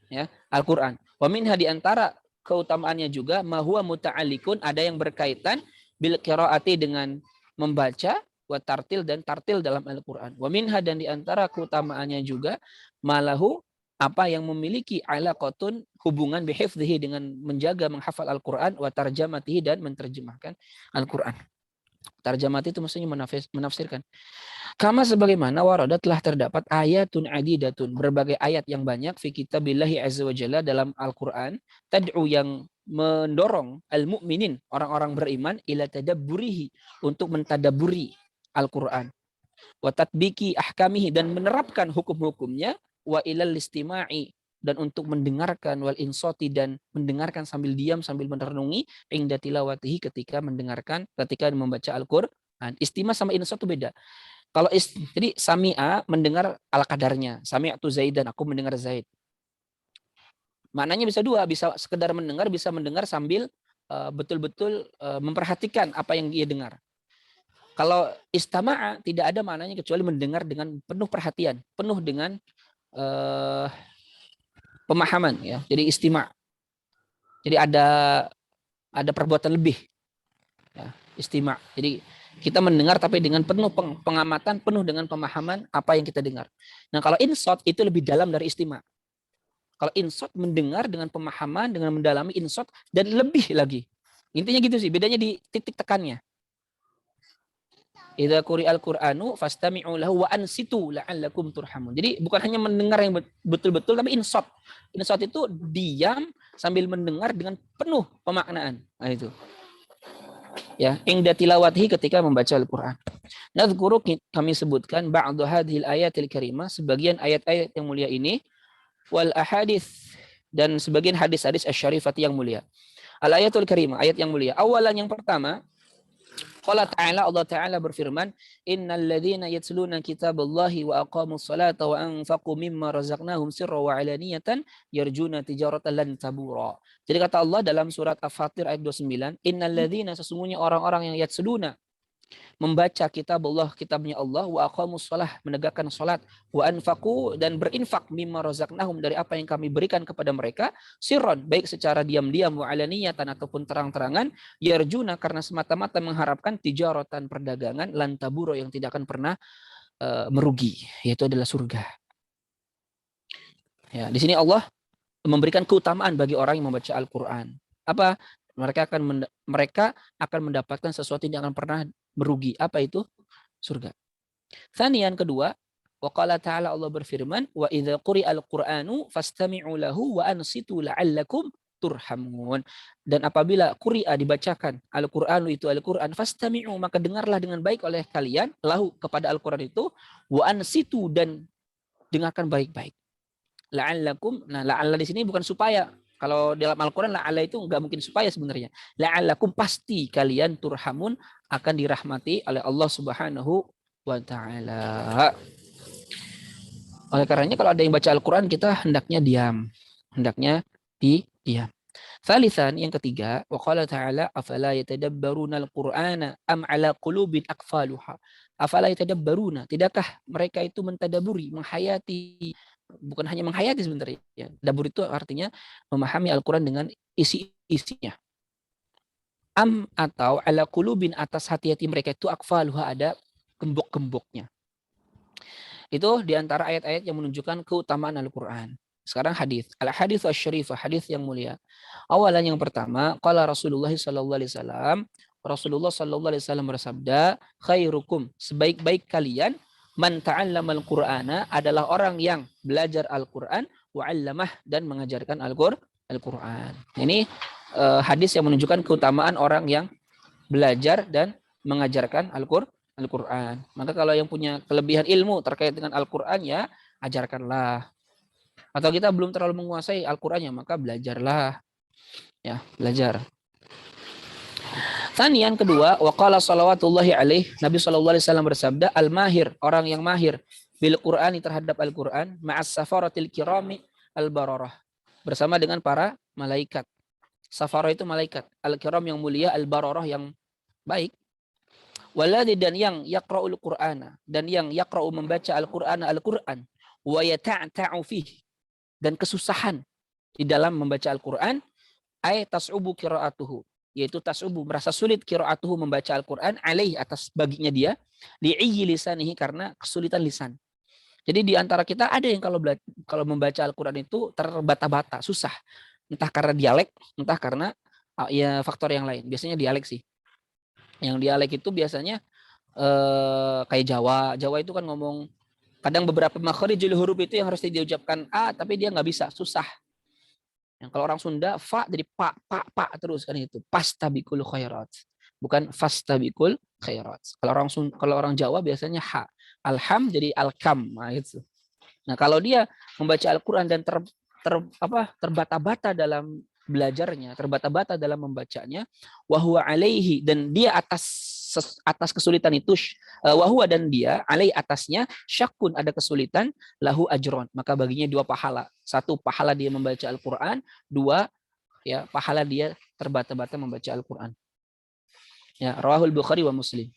Ya, Al-Quran. Wa minha di antara keutamaannya juga mahwa muta'alliqun, ada yang berkaitan bil qiraati dengan membaca, wa tartil dan tartil dalam Al-Quran. Wa minha dan di antara keutamaannya juga malahu, apa yang memiliki alaqatun, hubungan bihifdhihi dengan menjaga menghafal Al-Quran, wa tarjamatihi dan menerjemahkan Al-Quran. Tarjamati itu maksudnya menafsirkan. Kama sebagaimana warada telah terdapat ayatun adidatun, berbagai ayat yang banyak fi kitabillahi azza wa jalla dalam Al-Quran, tad'u yang mendorong al-mu'minin, orang-orang beriman, ila tadabburihi, untuk mentadaburi Al-Quran, wa tatbiki ahkamihi dan menerapkan hukum-hukumnya, wa ilal istima'i dan untuk mendengarkan, wal insoti dan mendengarkan sambil diam sambil merenungi, ingda tilawatihi ketika mendengarkan, ketika membaca Al-Quran. Istima sama insot itu beda. Kalau jadi sami'a mendengar ala kadarnya. Sami'atu Zaidan, aku mendengar Zaid. Maknanya bisa dua, bisa sekedar mendengar, bisa mendengar sambil betul-betul memperhatikan apa yang dia dengar. Kalau istama'a tidak ada maknanya kecuali mendengar dengan penuh perhatian, penuh dengan pemahaman ya. Jadi istima'. Jadi ada perbuatan lebih. Ya, istima'. Jadi kita mendengar tapi dengan penuh pengamatan, penuh dengan pemahaman apa yang kita dengar. Nah, kalau insot itu lebih dalam dari istima'. Kalau insot mendengar dengan pemahaman, dengan mendalami insot dan lebih lagi. Intinya gitu sih, bedanya di titik tekannya. Idza quri'al Qur'anu fastami'u lahu wa ansitu la'allakum turhamun. Jadi bukan hanya mendengar yang betul-betul tapi insot. Insot itu diam sambil mendengar dengan penuh pemaknaan. Nah itu. Ya, ingda tilawatihi ketika membaca Al-Qur'an. Nadzkuru kami sebutkan ba'd hadhil ayatil karimah, sebagian ayat-ayat yang mulia ini, wal ahadits dan sebagian hadis-hadis asy-syarifati yang mulia. Al ayatul karimah, ayat yang mulia. Awalan yang pertama, Qala ta'ala, Allah Ta'ala berfirman, innal ladzina yatluna kitaballahi wa aqamus salata wa anfaqu mimma razaqnahum sirra wa alaniyatan yarjuna tijaratan lan tabura. Jadi kata Allah dalam surat Al-Fatir ayat 29, innal ladzina, sesungguhnya orang-orang yang yatluna, membaca kitab Allah, kitabnya Allah, wa aqamus shalah, menegakkan salat, wa anfaqu, dan berinfak, mimma razaqnahum, dari apa yang kami berikan kepada mereka, sirron, baik secara diam-diam, wa alaniyatan, ataupun terang-terangan, yarjuna, karena semata-mata mengharapkan tijaratan, perdagangan, lan taburo, yang tidak akan pernah merugi, yaitu adalah surga. Ya, di sini Allah memberikan keutamaan bagi orang yang membaca Al-Qur'an. Apa? Mereka akan mendapatkan sesuatu yang tidak akan pernah merugi. Apa itu? Surga. Tsaniyan, kedua, wa qala ta'ala, Allah berfirman, wa idza quri'al qur'anu fastami'u lahu wa ansitu la'allakum turhamun. Dan apabila quri'a, dibacakan, Al-Qur'anu, itu Al-Qur'an, fastami'u, maka dengarlah dengan baik oleh kalian, lahu, kepada Al-Qur'an itu, wa ansitu, dan dengarkan baik-baik. La'allakum, nah la'alla di sini bukan supaya. Kalau dalam Al-Quran la'alla itu nggak mungkin supaya sebenarnya. La'allakum, pasti kalian, turhamun, akan dirahmati oleh Allah Subhanahu wa Ta'ala. Oleh karenanya kalau ada yang baca Al-Quran, kita hendaknya diam. Hendaknya diam. Thalithan, yang ketiga, wa qala ta'ala, afala yatadabbaruna al-Qur'ana am ala qulubin aqfaluha. Afala yatadabbaruna, tidakkah mereka itu mentadaburi, menghayati, bukan hanya menghayati sebenarnya. Ya. Tadabbur itu artinya memahami Al-Quran dengan isi-isinya. Am, atau ala qulubin, atas hati-hati mereka itu aqfaluha, ada gembok-gemboknya. Itu diantara ayat-ayat yang menunjukkan keutamaan Al-Quran. Sekarang hadis. Al-hadits asy-syarifah, hadis yang mulia. Awalan, yang pertama, qala Rasulullah sallallahu alaihi wasallam, Rasulullah sallallahu alaihi wasallam bersabda, khairukum, sebaik-baik kalian, man ta'allamal Qur'ana, adalah orang yang belajar Al-Qur'an, wa 'allamah, dan mengajarkan Al-Qur'an. Ini hadis yang menunjukkan keutamaan orang yang belajar dan mengajarkan Al-Qur'an. Maka kalau yang punya kelebihan ilmu terkait dengan Al-Qur'an, ya ajarkanlah. Atau kita belum terlalu menguasai Al-Qur'annya, maka belajarlah. Ya, belajar. Yang kedua, waqala salawatullahi alaih, Nabi sallallahu alaihi wasallam bersabda, al-mahir, orang yang mahir, bil Qur'ani, terhadap Al-Qur'an, ma'as safaratil kirami al-bararah, bersama dengan para malaikat. Safarah itu malaikat, al-kiram yang mulia, al-bararah yang baik. Walladzi, dan yang yaqra'ul Qur'ana, dan yang yaqra'u, membaca Al-Qur'ana, Al-Qur'an, wa yata'ta'u fihi, dan kesusahan di dalam membaca Al-Quran, ay tas'ubu qira'atuhu, yaitu tas'ubu, merasa sulit, qira'atuhu, membaca Al-Quran, alaih, atas baginya dia, li'iyyi lisanihi, karena kesulitan lisan. Jadi di antara kita ada yang kalau membaca Al-Quran itu terbata-bata, susah. Entah karena dialek, entah karena ya faktor yang lain. Biasanya dialek sih. Yang dialek itu biasanya kayak Jawa. Jawa itu kan ngomong, kadang beberapa makharijul huruf itu yang harus diucapkan A, tapi dia nggak bisa, susah. Yang kalau orang Sunda, fa jadi pa terus kan itu. Pastabikul khairat. Bukan fastabikul khairat. Kalau orang Jawa biasanya ha. Alham jadi alkam. Nah, itu. Nah, kalau dia membaca Al-Qur'an dan terbata-bata dalam belajarnya, terbata-bata dalam membacanya, wahwa alaihi, dan dia atas kesulitan itu, wahwa, dan dia alai, atasnya, syakun, ada kesulitan, lahu ajron, maka baginya 2 pahala. 1 pahala dia membaca Al-Qur'an, 2 ya pahala dia terbata-bata membaca Al-Qur'an. Ya, rawahul Bukhari wa Muslim.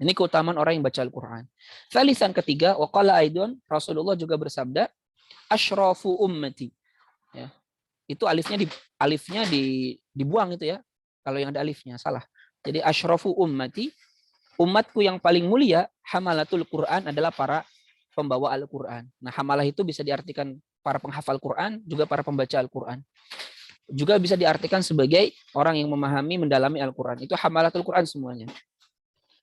Ini keutamaan orang yang baca Al-Qur'an. Tsalisan, ketiga, waqala aidon, Rasulullah juga bersabda, asyrafu ummati. Ya. Itu alifnya dibuang itu ya. Kalau yang ada alifnya salah. Jadi asyrafu ummati, umatku yang paling mulia, hamalatul Quran, adalah para pembawa Al-Quran. Nah, hamalah itu bisa diartikan para penghafal Quran, juga para pembaca Al-Quran. Juga bisa diartikan sebagai orang yang memahami, mendalami Al-Quran. Itu hamalatul Quran semuanya.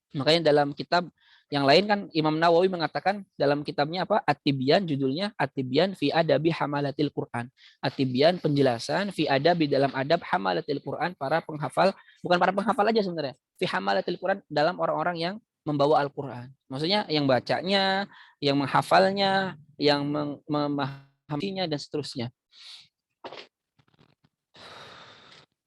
Makanya dalam kitab yang lain kan Imam Nawawi mengatakan dalam kitabnya apa? At-Tibyan, judulnya At-Tibyan fi adabi hamalatil Quran. At-Tibyan, penjelasan fi adabi, dalam adab hamalatil Quran, para penghafal, bukan para penghafal aja sebenarnya. Fi hamalatil Quran, dalam orang-orang yang membawa Al-Quran. Maksudnya yang bacanya, yang menghafalnya, yang memahaminya, dan seterusnya.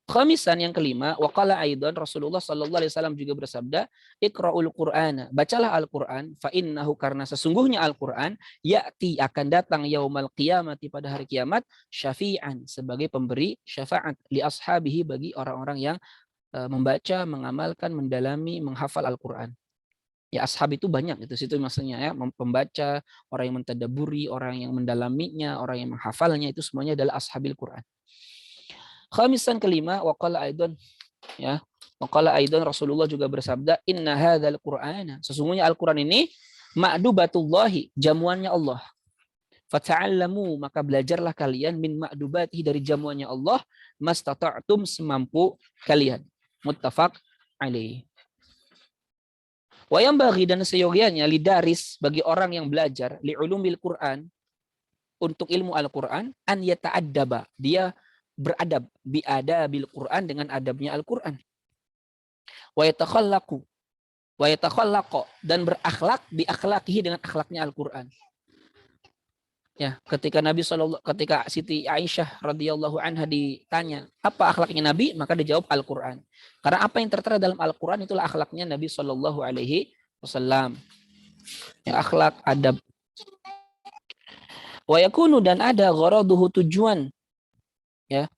Khamisan yang kelima, waqala aidan Rasulullah sallallahu alaihi wasallam juga bersabda, Iqra'ul Qur'ana, bacalah Al-Qur'an, fa innahu karena sesungguhnya Al-Qur'an ya'ti akan datang yaumal qiyamati pada hari kiamat syafi'an sebagai pemberi syafaat li ashabihi bagi orang-orang yang membaca, mengamalkan, mendalami, menghafal Al-Qur'an. Ya ashab itu banyak itu situ maksudnya ya, pembaca, orang yang mentadaburi, orang yang mendalaminya, orang yang menghafalnya itu semuanya adalah ashabil Qur'an. Khamisan kelima, waqala aidan ya. Waqala aidan Rasulullah juga bersabda, inna hadzal Qur'ana, sesungguhnya Al-Qur'an ini ma'dubatullahi, jamuannya Allah. Fata'allamu, maka belajarlah kalian min ma'dubatihi, dari jamuannya Allah, mastata'tum, semampu kalian. Muttafaq alaih. Wa yanbaghi, dan seyogianya lidaris, bagi orang yang belajar li'ulumil Qur'an, untuk ilmu Al-Qur'an, an yata'addaba, dia beradab biadabil Qur'an, dengan adabnya Al-Qur'an. Wa yatakhallaqu, dan berakhlak bi akhlaqihi, dengan akhlaknya Al-Qur'an. Ya, ketika Siti Aisyah radhiyallahu anha ditanya, apa akhlaknya Nabi? Maka dijawab Al-Qur'an. Karena apa yang tertera dalam Al-Qur'an itulah akhlaknya Nabi sallallahu alaihi wasallam. Ya, akhlak, adab. Wa yakunu, dan ada gharaduhu, tujuan ya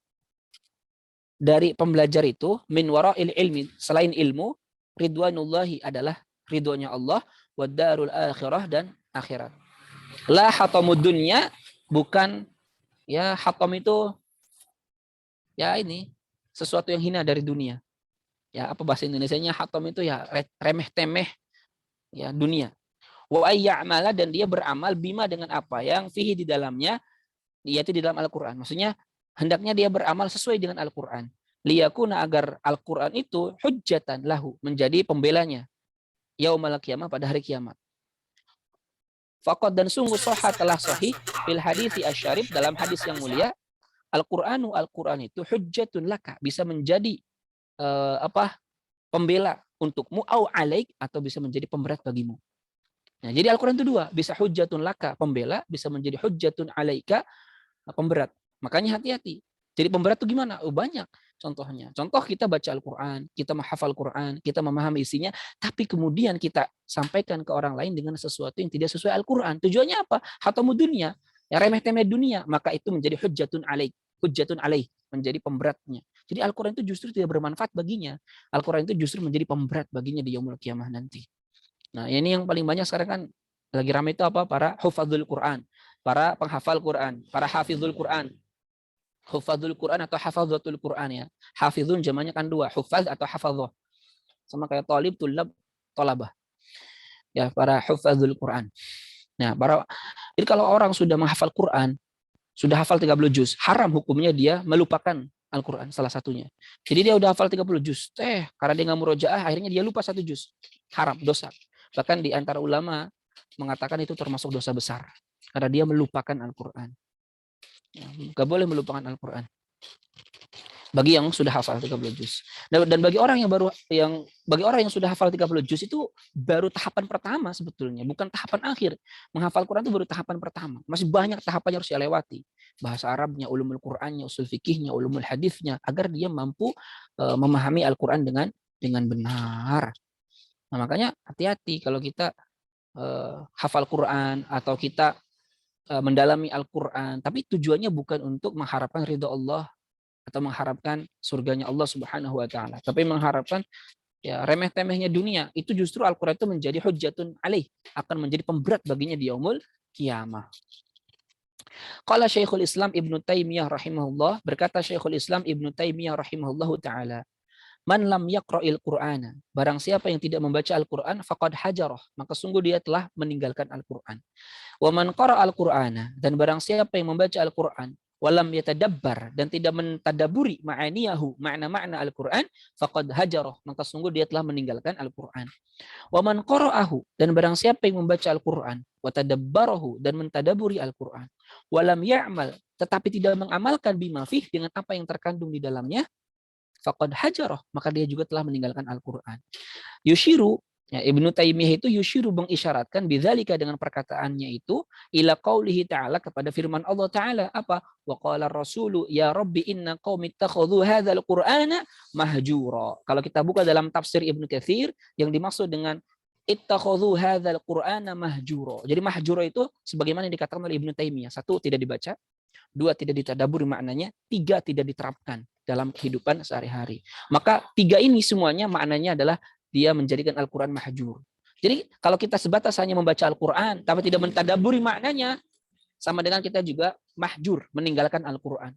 dari pembelajar itu, min wara'il ilmi, selain ilmu, ridwanullahi, adalah ridhonya Allah, wa darul akhirah, dan akhirat. La hatamud dunya, bukan ya, hatam itu ya ini sesuatu yang hina dari dunia. Ya, apa bahasa Indonesianya hatam itu ya remeh temeh ya dunia. Wa ayya'mala, dan dia beramal bima, dengan apa yang fihi, di dalamnya, yaitu di dalam Al-Qur'an. Maksudnya hendaknya dia beramal sesuai dengan Al-Qur'an. Liyakuna, agar Al-Qur'an itu hujjatan lahu, menjadi pembelanya yaumal qiyamah, pada hari kiamat. Faqad, dan sungguh sahih, telah sahih fil hadithi asyarif, dalam hadis yang mulia, Al-Qur'an itu hujjatun laka, bisa menjadi pembela untukmu, au alaik, atau bisa menjadi pemberat bagimu. Nah, jadi Al-Qur'an itu dua, bisa hujjatun laka, pembela, bisa menjadi hujjatun alaika, pemberat. Makanya hati-hati. Jadi pemberat itu gimana? Oh, banyak contohnya. Contoh, kita baca Al-Qur'an, kita menghafal Qur'an, kita memahami isinya, tapi kemudian kita sampaikan ke orang lain dengan sesuatu yang tidak sesuai Al-Qur'an. Tujuannya apa? Hatamu dunia, ya remeh-temeh dunia, maka itu menjadi hujjatun alaih, menjadi pemberatnya. Jadi Al-Qur'an itu justru tidak bermanfaat baginya. Al-Qur'an itu justru menjadi pemberat baginya di yaumul qiyamah nanti. Nah, ini yang paling banyak sekarang kan lagi ramai itu apa? Para hufadzul Qur'an, para penghafal Qur'an, para hafizul Qur'an. Hufadzul Qur'an atau hafadzatul Qur'an ya. Hafizun jamannya kan dua, hufaz atau hafadzah. Sama kayak talib, tulab, tolabah. Ya, para hufadzul Qur'an. Nah, jadi kalau orang sudah menghafal Qur'an, sudah hafal 30 juz, haram hukumnya dia melupakan Al-Qur'an salah satunya. Jadi dia udah hafal 30 juz, karena dia nggak murojaah, akhirnya dia lupa 1 juz. Haram, dosa. Bahkan di antara ulama mengatakan itu termasuk dosa besar karena dia melupakan Al-Qur'an. Gak boleh melupakan Al-Qur'an bagi yang sudah hafal 30 juz. Dan bagi orang yang sudah hafal 30 juz itu baru tahapan pertama sebetulnya, bukan tahapan akhir. Menghafal Quran itu baru tahapan pertama. Masih banyak tahapan yang harus dia lewati. Bahasa Arabnya, ulumul Qur'annya, usul fikihnya, ulumul hadisnya, agar dia mampu memahami Al-Qur'an dengan benar. Nah, makanya hati-hati kalau kita hafal Quran atau kita mendalami Al-Quran, tapi tujuannya bukan untuk mengharapkan ridha Allah atau mengharapkan surganya Allah Subhanahu wa taala, tapi mengharapkan ya remeh-temehnya dunia. Itu justru Al-Quran itu menjadi hujjatun alaih, akan menjadi pemberat baginya di yaumul qiyamah. Qala Syekhul Islam Ibnu Taimiyah rahimahullah, berkata Syekhul Islam Ibnu Taimiyah rahimahullahu taala, man lam yaqra'il Qur'ana, barang siapa yang tidak membaca Al-Qur'an, faqad hajarah, maka sungguh dia telah meninggalkan Al-Qur'an. Wa man qara'al Qur'ana, dan barang siapa yang membaca Al-Qur'an, walam yatadabbar, dan tidak mentadaburi ma'aniyahu, makna-makna Al-Qur'an, faqad hajarah, maka sungguh dia telah meninggalkan Al-Qur'an. Wa man qara'ahu, dan barang siapa yang membaca Al-Qur'an, wa tadabbarahu, dan mentadaburi Al-Qur'an, walam ya'mal, tetapi tidak mengamalkan bima fih, dengan apa yang terkandung di dalamnya, faqad hajarah, maka dia juga telah meninggalkan Al-Qur'an. Yushiru, Ya, Ibnu Taimiyah itu yushiru mengisyaratkan bidzalika dengan perkataannya itu ila qaulihi ta'ala kepada firman Allah Ta'ala apa? Wa qala rasulu ya rabbi inna qaumi ittakhadhu hadzal qur'ana mahjura. Kalau kita buka dalam tafsir Ibnu Katsir yang dimaksud dengan ittakhadhu hadzal qur'ana mahjura. Jadi mahjura itu sebagaimana yang dikatakan oleh Ibnu Taimiyah. Satu, tidak dibaca. Dua, tidak ditadaburi maknanya. Tiga, tidak diterapkan dalam kehidupan sehari-hari. Maka tiga ini semuanya maknanya adalah dia menjadikan Al-Quran mahjur. Jadi kalau kita sebatas hanya membaca Al-Quran tapi tidak mentadaburi maknanya, sama dengan kita juga mahjur, meninggalkan Al-Quran.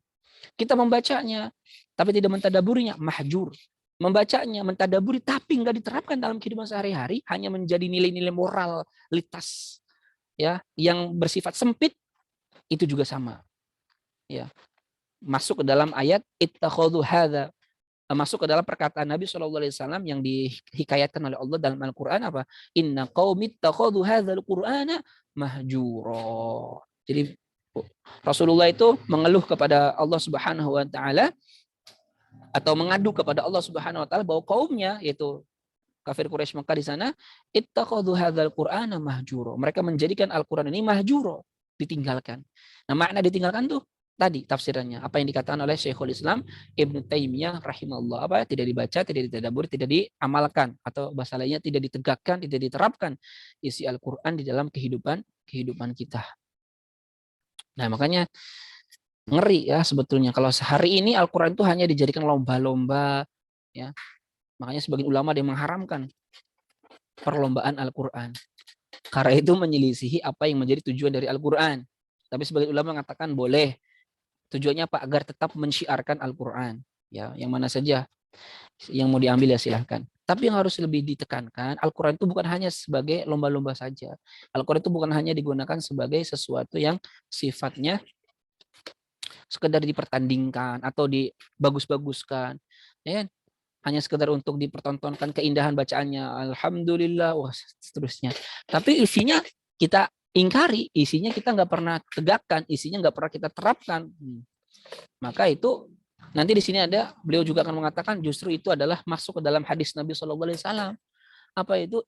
Kita membacanya tapi tidak mentadaburinya, mahjur. Membacanya, mentadaburi tapi nggak diterapkan dalam kehidupan sehari-hari, hanya menjadi nilai-nilai moralitas ya yang bersifat sempit, itu juga sama. Ya, masuk ke dalam ayat ittakhadhu hadza, masuk ke dalam perkataan Nabi SAW yang dihikayatkan oleh Allah dalam Al-Quran apa? Inna qaumi ittakhadhu hadzal qur'ana mahjura. Jadi Rasulullah itu mengeluh kepada Allah Subhanahu wa taala atau mengadu kepada Allah Subhanahu wa taala bahwa kaumnya yaitu kafir Quraisy Mekah di sana ittakhadhu hadzal qur'ana mahjura. Mereka menjadikan Al-Qur'an ini mahjura, ditinggalkan. Nah, makna ditinggalkan tuh tadi tafsirannya apa yang dikatakan oleh Syekhul Islam Ibnu Taimiyah rahimahullah, apa tidak dibaca, tidak ditadabbur, tidak diamalkan, atau bahasa lainnya tidak ditegakkan, tidak diterapkan isi Al-Qur'an di dalam kehidupan kita. Nah, makanya ngeri ya sebetulnya kalau sehari ini Al-Qur'an itu hanya dijadikan lomba-lomba ya. Makanya sebagian ulama yang mengharamkan perlombaan Al-Qur'an. Karena itu menyelisihi apa yang menjadi tujuan dari Al-Qur'an. Tapi sebagian ulama mengatakan boleh. Tujuannya apa? Agar tetap mensyiarkan Al-Quran. Ya, yang mana saja yang mau diambil ya silahkan. Tapi yang harus lebih ditekankan, Al-Quran itu bukan hanya sebagai lomba-lomba saja. Al-Quran itu bukan hanya digunakan sebagai sesuatu yang sifatnya sekedar dipertandingkan atau dibagus-baguskan. Ya, hanya sekedar untuk dipertontonkan keindahan bacaannya. Alhamdulillah, wah seterusnya. Tapi isinya kita ingkari, isinya kita nggak pernah tegakkan, isinya nggak pernah kita terapkan. Maka itu nanti di sini ada beliau juga akan mengatakan justru itu adalah masuk ke dalam hadis Nabi SAW. Apa itu?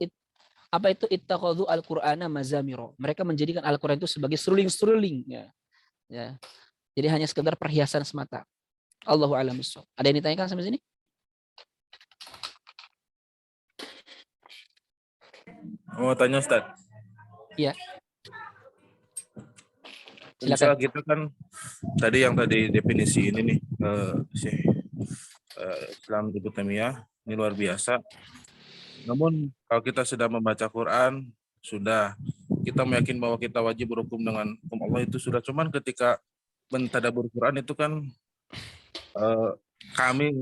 Apa itu ittakhadhu al-Qur'ana mazamiro? Mereka menjadikan Al-Qur'an itu sebagai seruling-seruling ya. Ya. Jadi hanya sekedar perhiasan semata. Allahu a'lam bishawab. Ada yang ditanyakan sampai sini? Mau tanya Ustaz. Iya. Misal Silakan. kita kan tadi definisi ini nih Syekh Islam Ibnu Taimiyah ini luar biasa. Namun kalau kita sudah membaca Quran, sudah kita meyakini bahwa kita wajib berhukum dengan hukum Allah itu sudah, cuman ketika mentadabbur Quran itu kan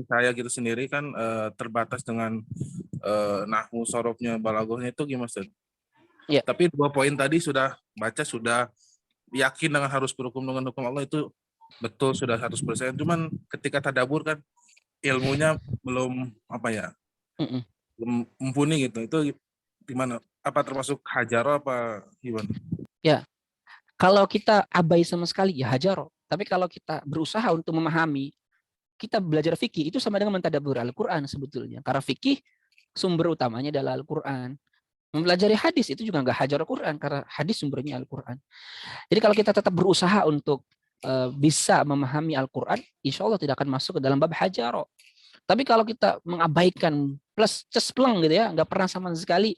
saya gitu sendiri kan terbatas dengan nahwu, sorofnya, balaghahnya itu gimana Ustaz? Ya. Tapi 2 poin tadi sudah baca, sudah yakin dengan harus berhukum dengan hukum Allah itu betul sudah 100%. Cuman ketika tadabbur kan ilmunya belum belum mumpuni gitu. Itu gimana? Apa termasuk hajaro apa gimana? Ya. Kalau kita abai sama sekali ya hajaro. Tapi kalau kita berusaha untuk memahami, kita belajar fikih itu sama dengan mentadabbur Al-Qur'an sebetulnya. Karena fikih sumber utamanya adalah Al-Qur'an. Mempelajari hadis itu juga nggak hajar Al-Quran karena hadis sumbernya Al-Quran. Jadi kalau kita tetap berusaha untuk bisa memahami Al-Quran, insya Allah tidak akan masuk ke dalam bab hajaro. Tapi kalau kita mengabaikan plus cespleng gitu ya, nggak pernah sama sekali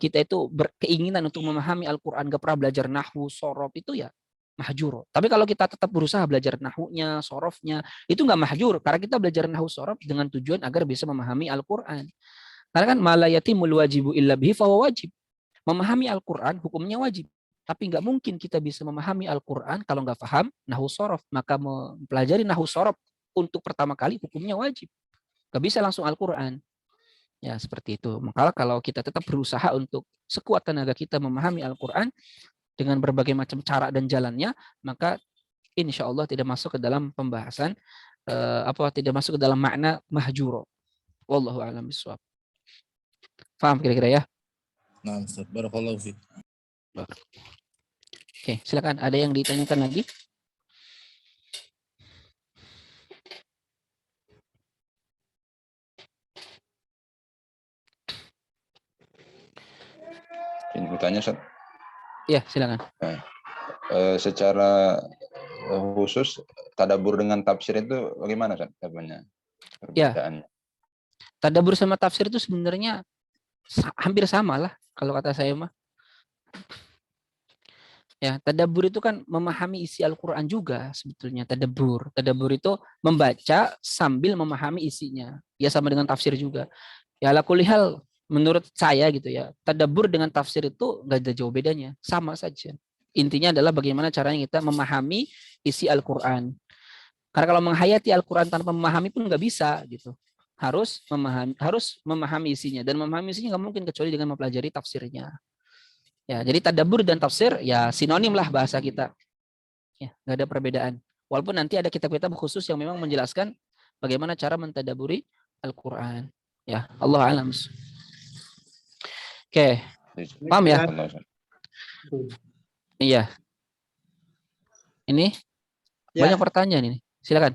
kita itu berkeinginan untuk memahami Al-Quran, nggak pernah belajar nahwu, sorof itu ya mahjur. Tapi kalau kita tetap berusaha belajar nahwunya, sorofnya, itu nggak mahjur karena kita belajar nahwu sorof dengan tujuan agar bisa memahami Al-Quran. Karena kan malayatimul wajibu illa bihi fahuwa wajib. Memahami Al-Quran hukumnya wajib. Tapi nggak mungkin kita bisa memahami Al-Quran kalau nggak paham nahwu sorof. Maka mempelajari nahwu sorof untuk pertama kali hukumnya wajib. Nggak bisa langsung Al-Quran. Ya seperti itu. Maka kalau kita tetap berusaha untuk sekuat tenaga kita memahami Al-Quran dengan berbagai macam cara dan jalannya, maka insya Allah tidak masuk ke dalam pembahasan tidak masuk ke dalam makna mahjuro. Wallahu a'lam bishawab. Paham kira-kira ya? Nah, Ustaz, barakallahu fiik. Oke, silakan. Ada yang ditanyakan lagi? Izin bertanya, Ustaz. Ya, silakan. Secara khusus tadabbur dengan tafsir itu bagaimana, Ustaz? Ya. Perbedaannya? Tadabbur sama tafsir itu sebenarnya hampir sama lah kalau kata saya mah. Ya, tadabbur itu kan memahami isi Al-Qur'an juga sebetulnya tadabbur. Tadabbur itu membaca sambil memahami isinya. Ya sama dengan tafsir juga. Ya ala kulli hal menurut saya gitu ya, tadabbur dengan tafsir itu nggak ada jauh bedanya, sama saja. Intinya adalah bagaimana caranya kita memahami isi Al-Qur'an. Karena kalau menghayati Al-Qur'an tanpa memahami pun nggak bisa gitu. Harus memahami isinya, dan memahami isinya nggak mungkin kecuali dengan mempelajari tafsirnya. Ya, jadi tadabbur dan tafsir ya sinonim lah bahasa kita. Ya, nggak ada perbedaan. Walaupun nanti ada kitab-kitab khusus yang memang menjelaskan bagaimana cara mentadaburi Al-Qur'an. Ya, Allah alam. Oke, paham ya? Iya. Ini Ya. banyak pertanyaan ini. Silakan.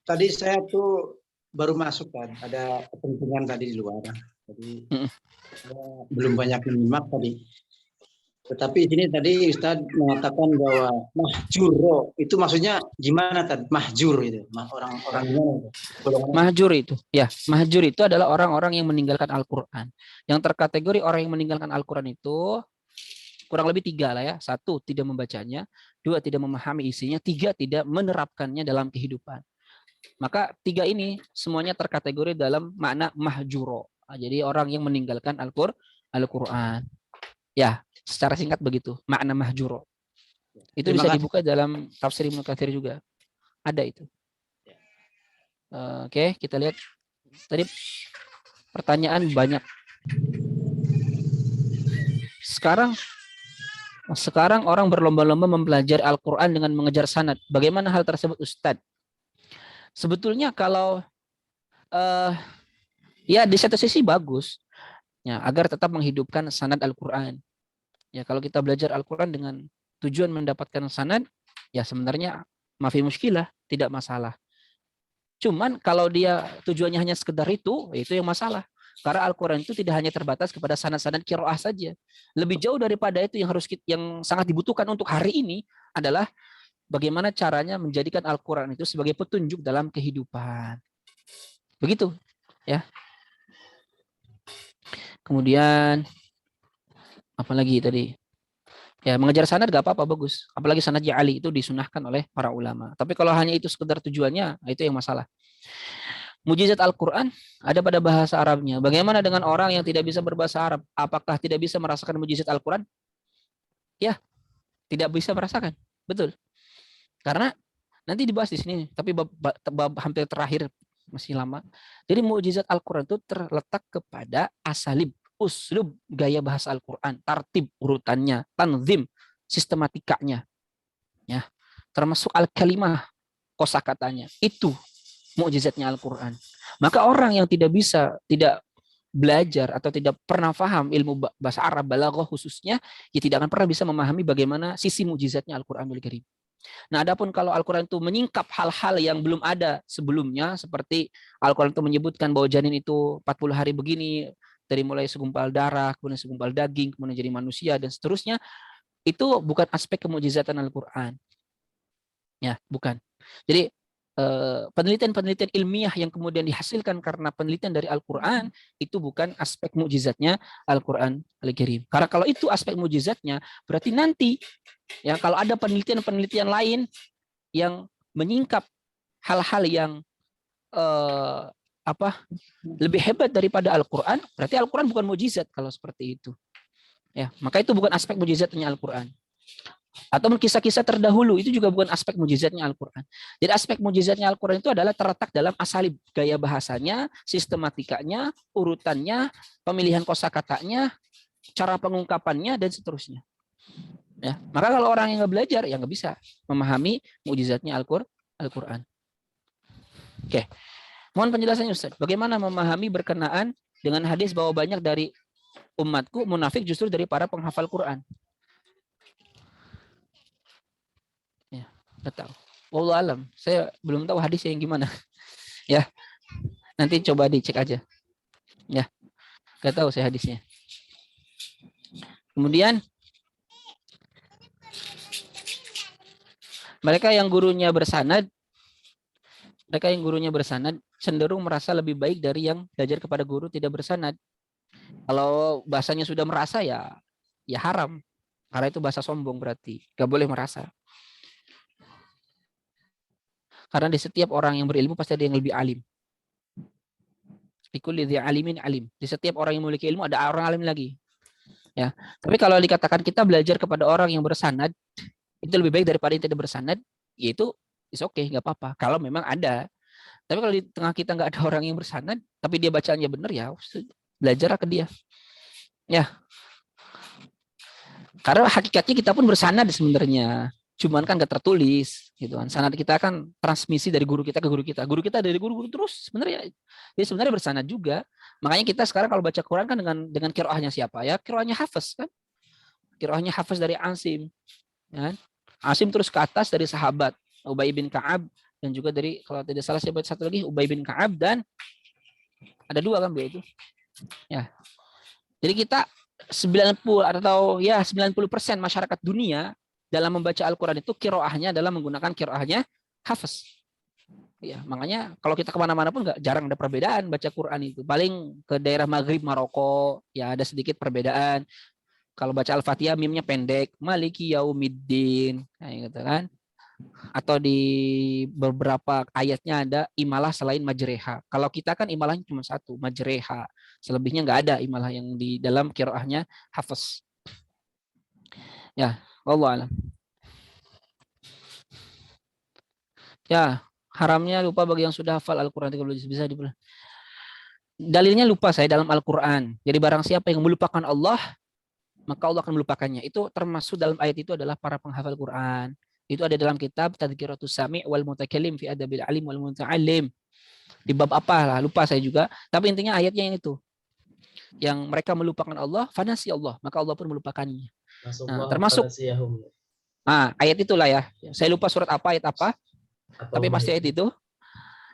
Tadi saya tuh baru masuk kan, ada kepentingan tadi di luar. Jadi saya belum banyak menyimak tadi. Tetapi sini tadi Ustadz mengatakan bahwa mahjuro itu maksudnya gimana tadi? Mahjur itu, orang-orang gimana itu? Mahjur itu, ya, mahjur itu adalah orang-orang yang meninggalkan Al-Qur'an. Yang terkategori orang yang meninggalkan Al-Qur'an itu kurang lebih 3 lah ya. 1, tidak membacanya. 2, tidak memahami isinya. 3, tidak menerapkannya dalam kehidupan. Maka 3 ini semuanya terkategori dalam makna mahjuro. Jadi orang yang meninggalkan Al-Qur'an. Ya, secara singkat begitu, makna mahjuro. Itu bisa dibuka dalam tafsir Ibnu Katsir juga. Ada itu. Oke, kita lihat. Tadi pertanyaan banyak. Sekarang orang berlomba-lomba mempelajari Al-Qur'an dengan mengejar sanad. Bagaimana hal tersebut, Ustadz? Sebetulnya kalau ya di satu sisi bagus, ya, agar tetap menghidupkan sanad Al-Qur'an. Ya, kalau kita belajar Al-Qur'an dengan tujuan mendapatkan sanad, ya sebenarnya mafi muskilah, tidak masalah. Cuman kalau dia tujuannya hanya sekedar itu yang masalah. Karena Al-Qur'an itu tidak hanya terbatas kepada sanad-sanad qiraah saja. Lebih jauh daripada itu yang sangat dibutuhkan untuk hari ini adalah bagaimana caranya menjadikan Al-Qur'an itu sebagai petunjuk dalam kehidupan. Begitu, ya. Kemudian apa lagi tadi? Ya, mengejar sanad gak apa-apa, bagus. Apalagi sanadnya Ali itu disunahkan oleh para ulama. Tapi kalau hanya itu sekedar tujuannya, itu yang masalah. Mujizat Al-Qur'an ada pada bahasa Arabnya. Bagaimana dengan orang yang tidak bisa berbahasa Arab? Apakah tidak bisa merasakan mujizat Al-Qur'an? Ya, tidak bisa merasakan. Betul. Karena nanti dibahas di sini, tapi bab hampir terakhir, masih lama. Jadi mujizat Al-Qur'an itu terletak kepada asalib, uslub, gaya bahasa Al-Qur'an, tartib urutannya, tanzim, sistematikanya. Ya, termasuk al-kalimah, kosakatanya. Itu mukjizatnya Al-Qur'an. Maka orang yang tidak belajar atau tidak pernah paham ilmu bahasa Arab, balaghah khususnya, ya tidak akan pernah bisa memahami bagaimana sisi mukjizatnya Al-Qur'anul Karim. Nah, adapun kalau Al-Qur'an itu menyingkap hal-hal yang belum ada sebelumnya, seperti Al-Qur'an itu menyebutkan bahwa janin itu 40 hari begini, dari mulai segumpal darah, kemudian segumpal daging, kemudian jadi manusia, dan seterusnya, itu bukan aspek kemukjizatan Al-Qur'an. Ya, bukan. Jadi penelitian-penelitian ilmiah yang kemudian dihasilkan karena penelitian dari Al-Qur'an itu bukan aspek mukjizatnya Al-Qur'an Al-Karim. Karena kalau itu aspek mukjizatnya, berarti nanti ya kalau ada penelitian-penelitian lain yang menyingkap hal-hal yang lebih hebat daripada Al-Qur'an, berarti Al-Qur'an bukan mukjizat kalau seperti itu. Ya, maka itu bukan aspek mukjizatnya Al-Qur'an. Atau kisah-kisah terdahulu itu juga bukan aspek mukjizatnya Al-Qur'an. Jadi aspek mukjizatnya Al-Qur'an itu adalah terletak dalam asalib, gaya bahasanya, sistematikanya, urutannya, pemilihan kosakatanya, cara pengungkapannya, dan seterusnya. Ya, maka kalau orang yang nggak belajar, ya nggak bisa memahami mukjizatnya Al-Qur'an. Oke, mohon penjelasannya Ustaz. Bagaimana memahami berkenaan dengan hadis bahwa banyak dari umatku munafik justru dari para penghafal Quran? Nggak tahu. Wallahu alam. Saya belum tahu hadisnya yang gimana. Ya. Nanti coba dicek aja. Ya. Gak tahu saya hadisnya. Kemudian mereka yang gurunya bersanad cenderung merasa lebih baik dari yang belajar kepada guru tidak bersanad. Kalau bahasanya sudah merasa ya haram. Karena itu bahasa sombong berarti. Gak boleh merasa. Karena di setiap orang yang berilmu pasti ada yang lebih alim. Likulli dzi alimin alim. Di setiap orang yang memiliki ilmu ada orang alim lagi. Ya. Tapi kalau dikatakan kita belajar kepada orang yang bersanad, itu lebih baik daripada yang tidak bersanad, yaitu is okay, nggak apa-apa. Kalau memang ada. Tapi kalau di tengah kita nggak ada orang yang bersanad, tapi dia bacaannya benar, ya belajar ke dia. Ya. Karena hakikatnya kita pun bersanad sebenarnya. Cuman kan nggak tertulis, gitu kan. Sanad kita kan transmisi dari guru kita ke guru kita. Guru kita dari guru terus sebenarnya. Dia sebenarnya bersanad juga. Makanya kita sekarang kalau baca Quran kan dengan qiraahnya siapa ya? Qiraahnya Hafiz kan? Qiraahnya Hafiz dari Asim. Ya. Asim terus ke atas dari sahabat Ubay bin Ka'ab dan juga dari kalau tidak salah saya baca satu lagi Ubay bin Ka'ab dan ada dua kan itu. Ya. Jadi kita 90 masyarakat dunia dalam membaca Al-Quran itu qiraahnya adalah menggunakan qiraahnya Hafiz. Ya, makanya kalau kita kemana-mana pun jarang ada perbedaan baca Quran itu. Paling ke daerah Maghrib, Maroko, ya ada sedikit perbedaan. Kalau baca Al-Fatihah mimnya pendek, Maliki Yaumiddin, kayak gitu kan. Atau di beberapa ayatnya ada imalah selain majreha. Kalau kita kan imalahnya cuma satu, majreha. Selebihnya nggak ada imalah yang di dalam qiraahnya Hafiz. Ya, wallahu a'lam. Ya, haramnya lupa bagi yang sudah hafal Al-Quran bisa dibilang. Dalilnya lupa saya dalam Al-Quran. Jadi barang siapa yang melupakan Allah, maka Allah akan melupakannya. Itu termasuk dalam ayat itu adalah para penghafal Quran. Itu ada dalam kitab Tadhkiratus Sami' wal Mutakallim fi Adabil Alim wal Muta'allim. Di bab apa lah, lupa saya juga. Tapi intinya ayatnya yang itu. Yang mereka melupakan Allah, fanasi Allah, maka Allah pun melupakannya. Nah, termasuk ayat itulah ya. Saya lupa surat apa, ayat apa. Tapi pasti ayat itu.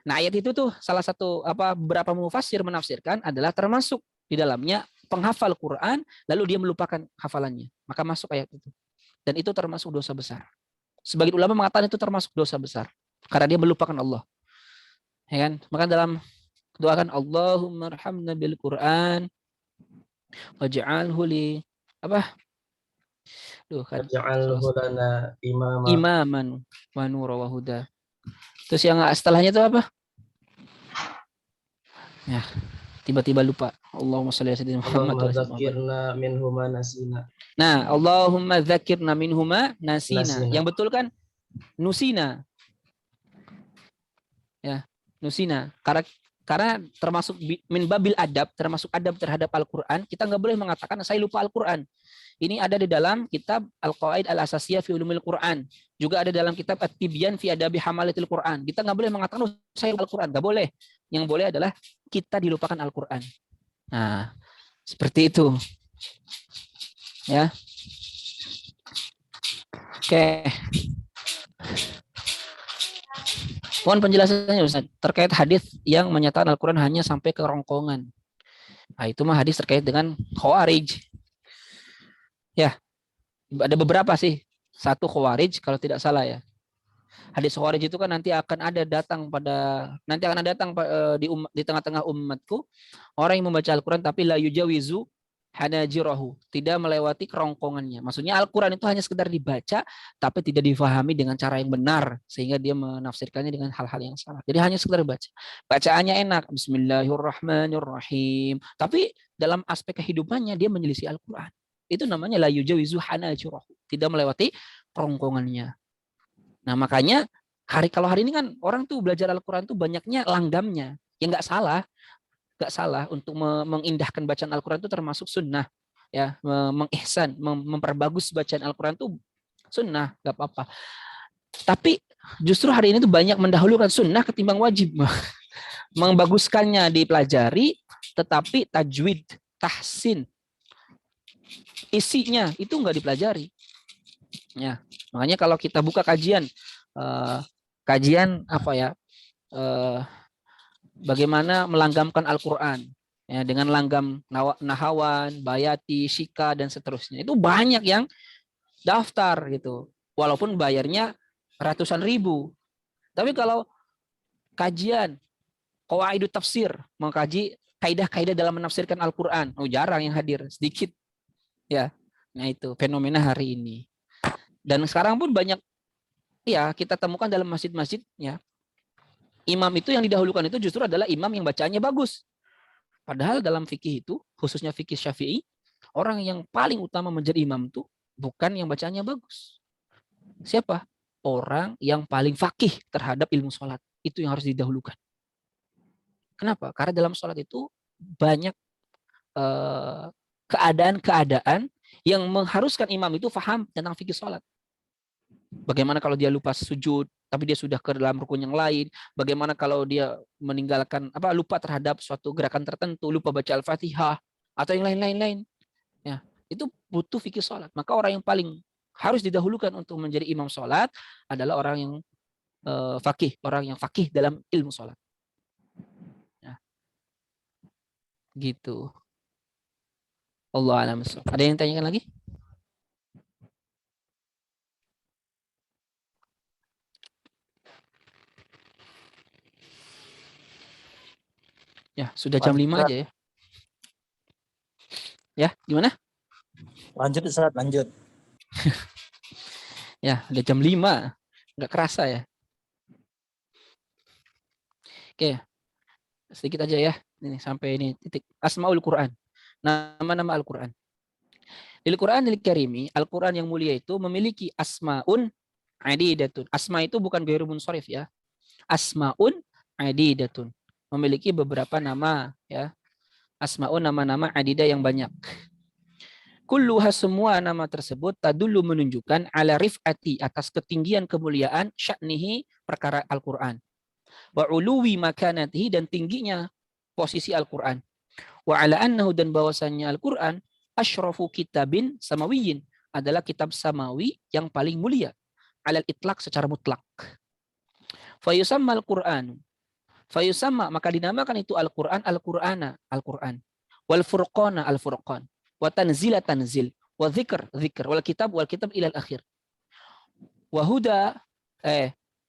Nah, ayat itu tuh salah satu beberapa mufassir menafsirkan adalah termasuk di dalamnya penghafal Quran lalu dia melupakan hafalannya. Maka masuk ayat itu. Dan itu termasuk dosa besar. Sebagian ulama mengatakan itu termasuk dosa besar karena dia melupakan Allah. Ya kan? Maka dalam doakan Allahumma arhamna bil Quran waj'alhu li waj'alhu lana imaman wa nura wa huda. Terus yang setelahnya itu apa? Ya, tiba-tiba lupa. Allahumma shalli ala sayyidina Muhammad. Allahumma dzakirna minhuma nasina. Nah, Allahumma dzakirna minhuma nasina. Yang betul kan nusina. Ya, nusina. Karena termasuk min babil adab, termasuk adab terhadap Al-Qur'an, kita nggak boleh mengatakan saya lupa Al-Qur'an. Ini ada di dalam kitab Al-Qawaid Al-Asasiyah fi Ulumil Quran. Juga ada dalam kitab At-Tibyan fi Adabi Hamalatil Quran. Kita nggak boleh mengatakan saya lupa Al-Quran. Nggak boleh. Yang boleh adalah kita dilupakan Al-Quran. Nah, seperti itu. Ya. Oke. Mohon penjelasannya Ustaz terkait hadis yang menyatakan Al-Quran hanya sampai ke rongkongan. Nah, itu mah hadis terkait dengan Khawarij. Ya, ada beberapa sih. Satu Khawarij kalau tidak salah ya. Hadis Khawarij itu kan nanti akan ada datang di tengah-tengah umatku orang yang membaca Al-Quran tapi la yujawizu hanajirahu, tidak melewati kerongkongannya. Maksudnya Al-Quran itu hanya sekedar dibaca tapi tidak difahami dengan cara yang benar sehingga dia menafsirkannya dengan hal-hal yang salah. Jadi hanya sekedar baca. Bacaannya enak, bismillahirrahmanirrahim. Tapi dalam aspek kehidupannya dia menyelisih Al-Quran. Itu namanya la yujawizu hanajirahu, tidak melewati kerongkongannya. Nah, makanya kalau hari ini kan orang tuh belajar Al-Quran tuh banyaknya langgamnya. Ya nggak salah untuk mengindahkan bacaan Al-Quran itu termasuk sunnah. Ya, mengihsan, memperbagus bacaan Al-Quran itu sunnah, nggak apa-apa. Tapi justru hari ini tuh banyak mendahulukan sunnah ketimbang wajib. Membaguskannya dipelajari, tetapi tajwid, tahsin, isinya itu nggak dipelajari. Ya, makanya kalau kita buka kajian bagaimana melanggamkan Al-Quran, ya, dengan langgam Nahawan, Bayati, Shika dan seterusnya. Itu banyak yang daftar gitu. Walaupun bayarnya ratusan ribu. Tapi kalau kajian qawaidut tafsir, mengkaji kaidah-kaidah dalam menafsirkan Al-Qur'an, jarang yang hadir, sedikit. Ya. Nah, itu fenomena hari ini. Dan sekarang pun banyak ya kita temukan dalam masjid-masjid ya. Imam itu yang didahulukan itu justru adalah imam yang bacaannya bagus. Padahal dalam fikih itu, khususnya fikih Syafi'i, orang yang paling utama menjadi imam itu bukan yang bacaannya bagus. Siapa? Orang yang paling fakih terhadap ilmu sholat. Itu yang harus didahulukan. Kenapa? Karena dalam sholat itu banyak keadaan-keadaan yang mengharuskan imam itu paham tentang fikih sholat. Bagaimana kalau dia lupa sujud, tapi dia sudah ke dalam rukun yang lain. Bagaimana kalau dia meninggalkan lupa terhadap suatu gerakan tertentu, lupa baca Al-Fatihah atau yang lain-lain. Ya, itu butuh fikih sholat. Maka orang yang paling harus didahulukan untuk menjadi imam sholat adalah orang yang fakih, orang yang fakih dalam ilmu sholat. Ya. Gitu. Allah a'lam. Ada yang tanyakan lagi? Ya, sudah jam 5 aja ya. Ya, gimana? Lanjut Ustaz, lanjut. Ya, udah jam 5. Nggak kerasa ya. Oke. Sedikit aja ya. Ini sampai ini titik. Asmaul Quran. Nama-nama Al-Quran. Di Al-Quran Al-Karimi, Al-Quran yang mulia itu memiliki asma'un adidatun. Asma itu bukan ghairu munsharif ya. Asma'un adidatun. Memiliki beberapa nama ya. Asma'un nama-nama adidah yang banyak. Kulluha semua nama tersebut tadullu menunjukkan ala rif'ati atas ketinggian kemuliaan sya'nihi perkara Al-Qur'an. Wa uluwi makanatihi dan tingginya posisi Al-Qur'an. Wa ala annahu dan bahwasannya Al-Qur'an asyrafu kitabin samawiyyin adalah kitab samawi yang paling mulia alal itlaq secara mutlak. Fayusamma Al-Qur'an. Fayusamma maka dinamakan itu Al-Qur'an Al-Qur'ana Al-Qur'an. Wal furqana Al-Furqan. Wa tanzila tanzil. Wa dzikr dzikr. Wal kitab ilal akhir. Wa huda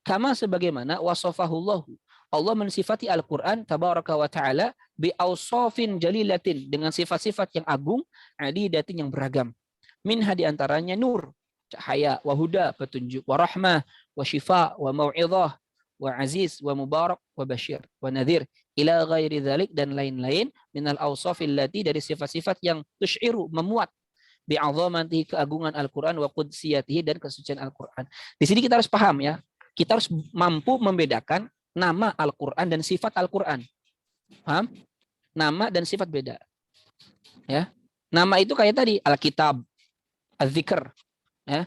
kama sebagaimana wasafahullahu. Allah mensifati Al-Qur'an tabaraka wa ta'ala bi awsafin jalilatin dengan sifat-sifat yang agung, adidatin yang beragam. Minha di antaranya nur, cahaya, wa huda, petunjuk, wa rahmah, wa shifa, wa mau'izah, wa aziz, wa mubarak, wa bashir, wa nadhir, ila ghairi dzalik dan lain-lain minal awsafil lati dari sifat-sifat yang tusy'iru memuat bi'azamatihi keagungan Al-Qur'an wa qudsiyatihi dan kesucian Al-Qur'an. Di sini kita harus paham ya. Kita harus mampu membedakan nama Al-Qur'an dan sifat Al-Qur'an. Paham? Nama dan sifat beda. Ya. Nama itu kayak tadi Al-Kitab, Al-Dzikr, ya.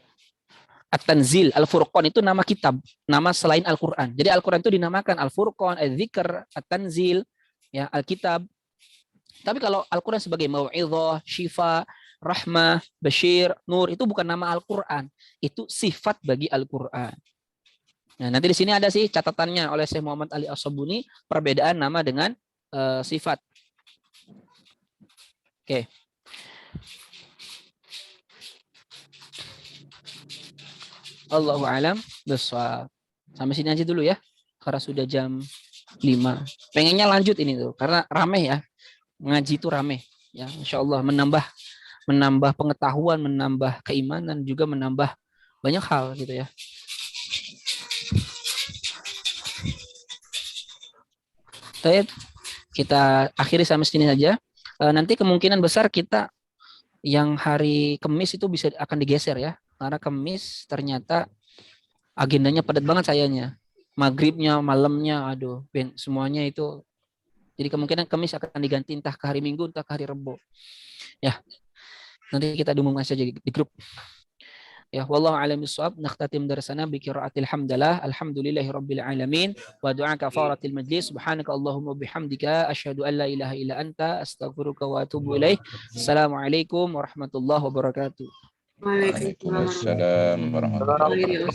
At-Tanzil, Al-Furqan itu nama kitab, nama selain Al-Qur'an. Jadi Al-Qur'an itu dinamakan Al-Furqan, Al-Dzikr, At-Tanzil, ya, Al-Kitab. Tapi kalau Al-Qur'an sebagai mau'izah, syifa, rahmah, bashir, nur itu bukan nama Al-Qur'an, itu sifat bagi Al-Qur'an. Nah, nanti di sini ada sih catatannya oleh Syekh Muhammad Ali As-Sabuni perbedaan nama dengan sifat. Oke. Allahu a'lam bishawab. Sampai sini aja dulu ya. Karena sudah jam 5. Pengennya lanjut ini tuh karena rame ya. Ngaji itu rame ya. Insyaallah menambah pengetahuan, menambah keimanan, juga menambah banyak hal gitu ya. Baik, kita akhiri sampai sini saja. Nanti kemungkinan besar kita yang hari Kamis itu bisa akan digeser ya. Karena Kamis ternyata agendanya padat banget sayanya. Maghribnya, malamnya, aduh, semuanya itu. Jadi kemungkinan Kamis akan diganti entah ke hari Minggu, entah ke hari Rebo. Ya, nanti kita diumumkan saja di grup. Ya, wallahu a'lam bishawab. Nakhtatim darsana bi qiraatil hamdalah. Alhamdulillahirabbil alamin wa du'a kafaratil majlis. Subhanaka Allahumma bihamdika asyhadu an la ilaha illa anta astaghfiruka wa atubu ilaik. Assalamualaikum warahmatullahi wabarakatuh. Waalaikumsalam warahmatullahi wabarakatuh.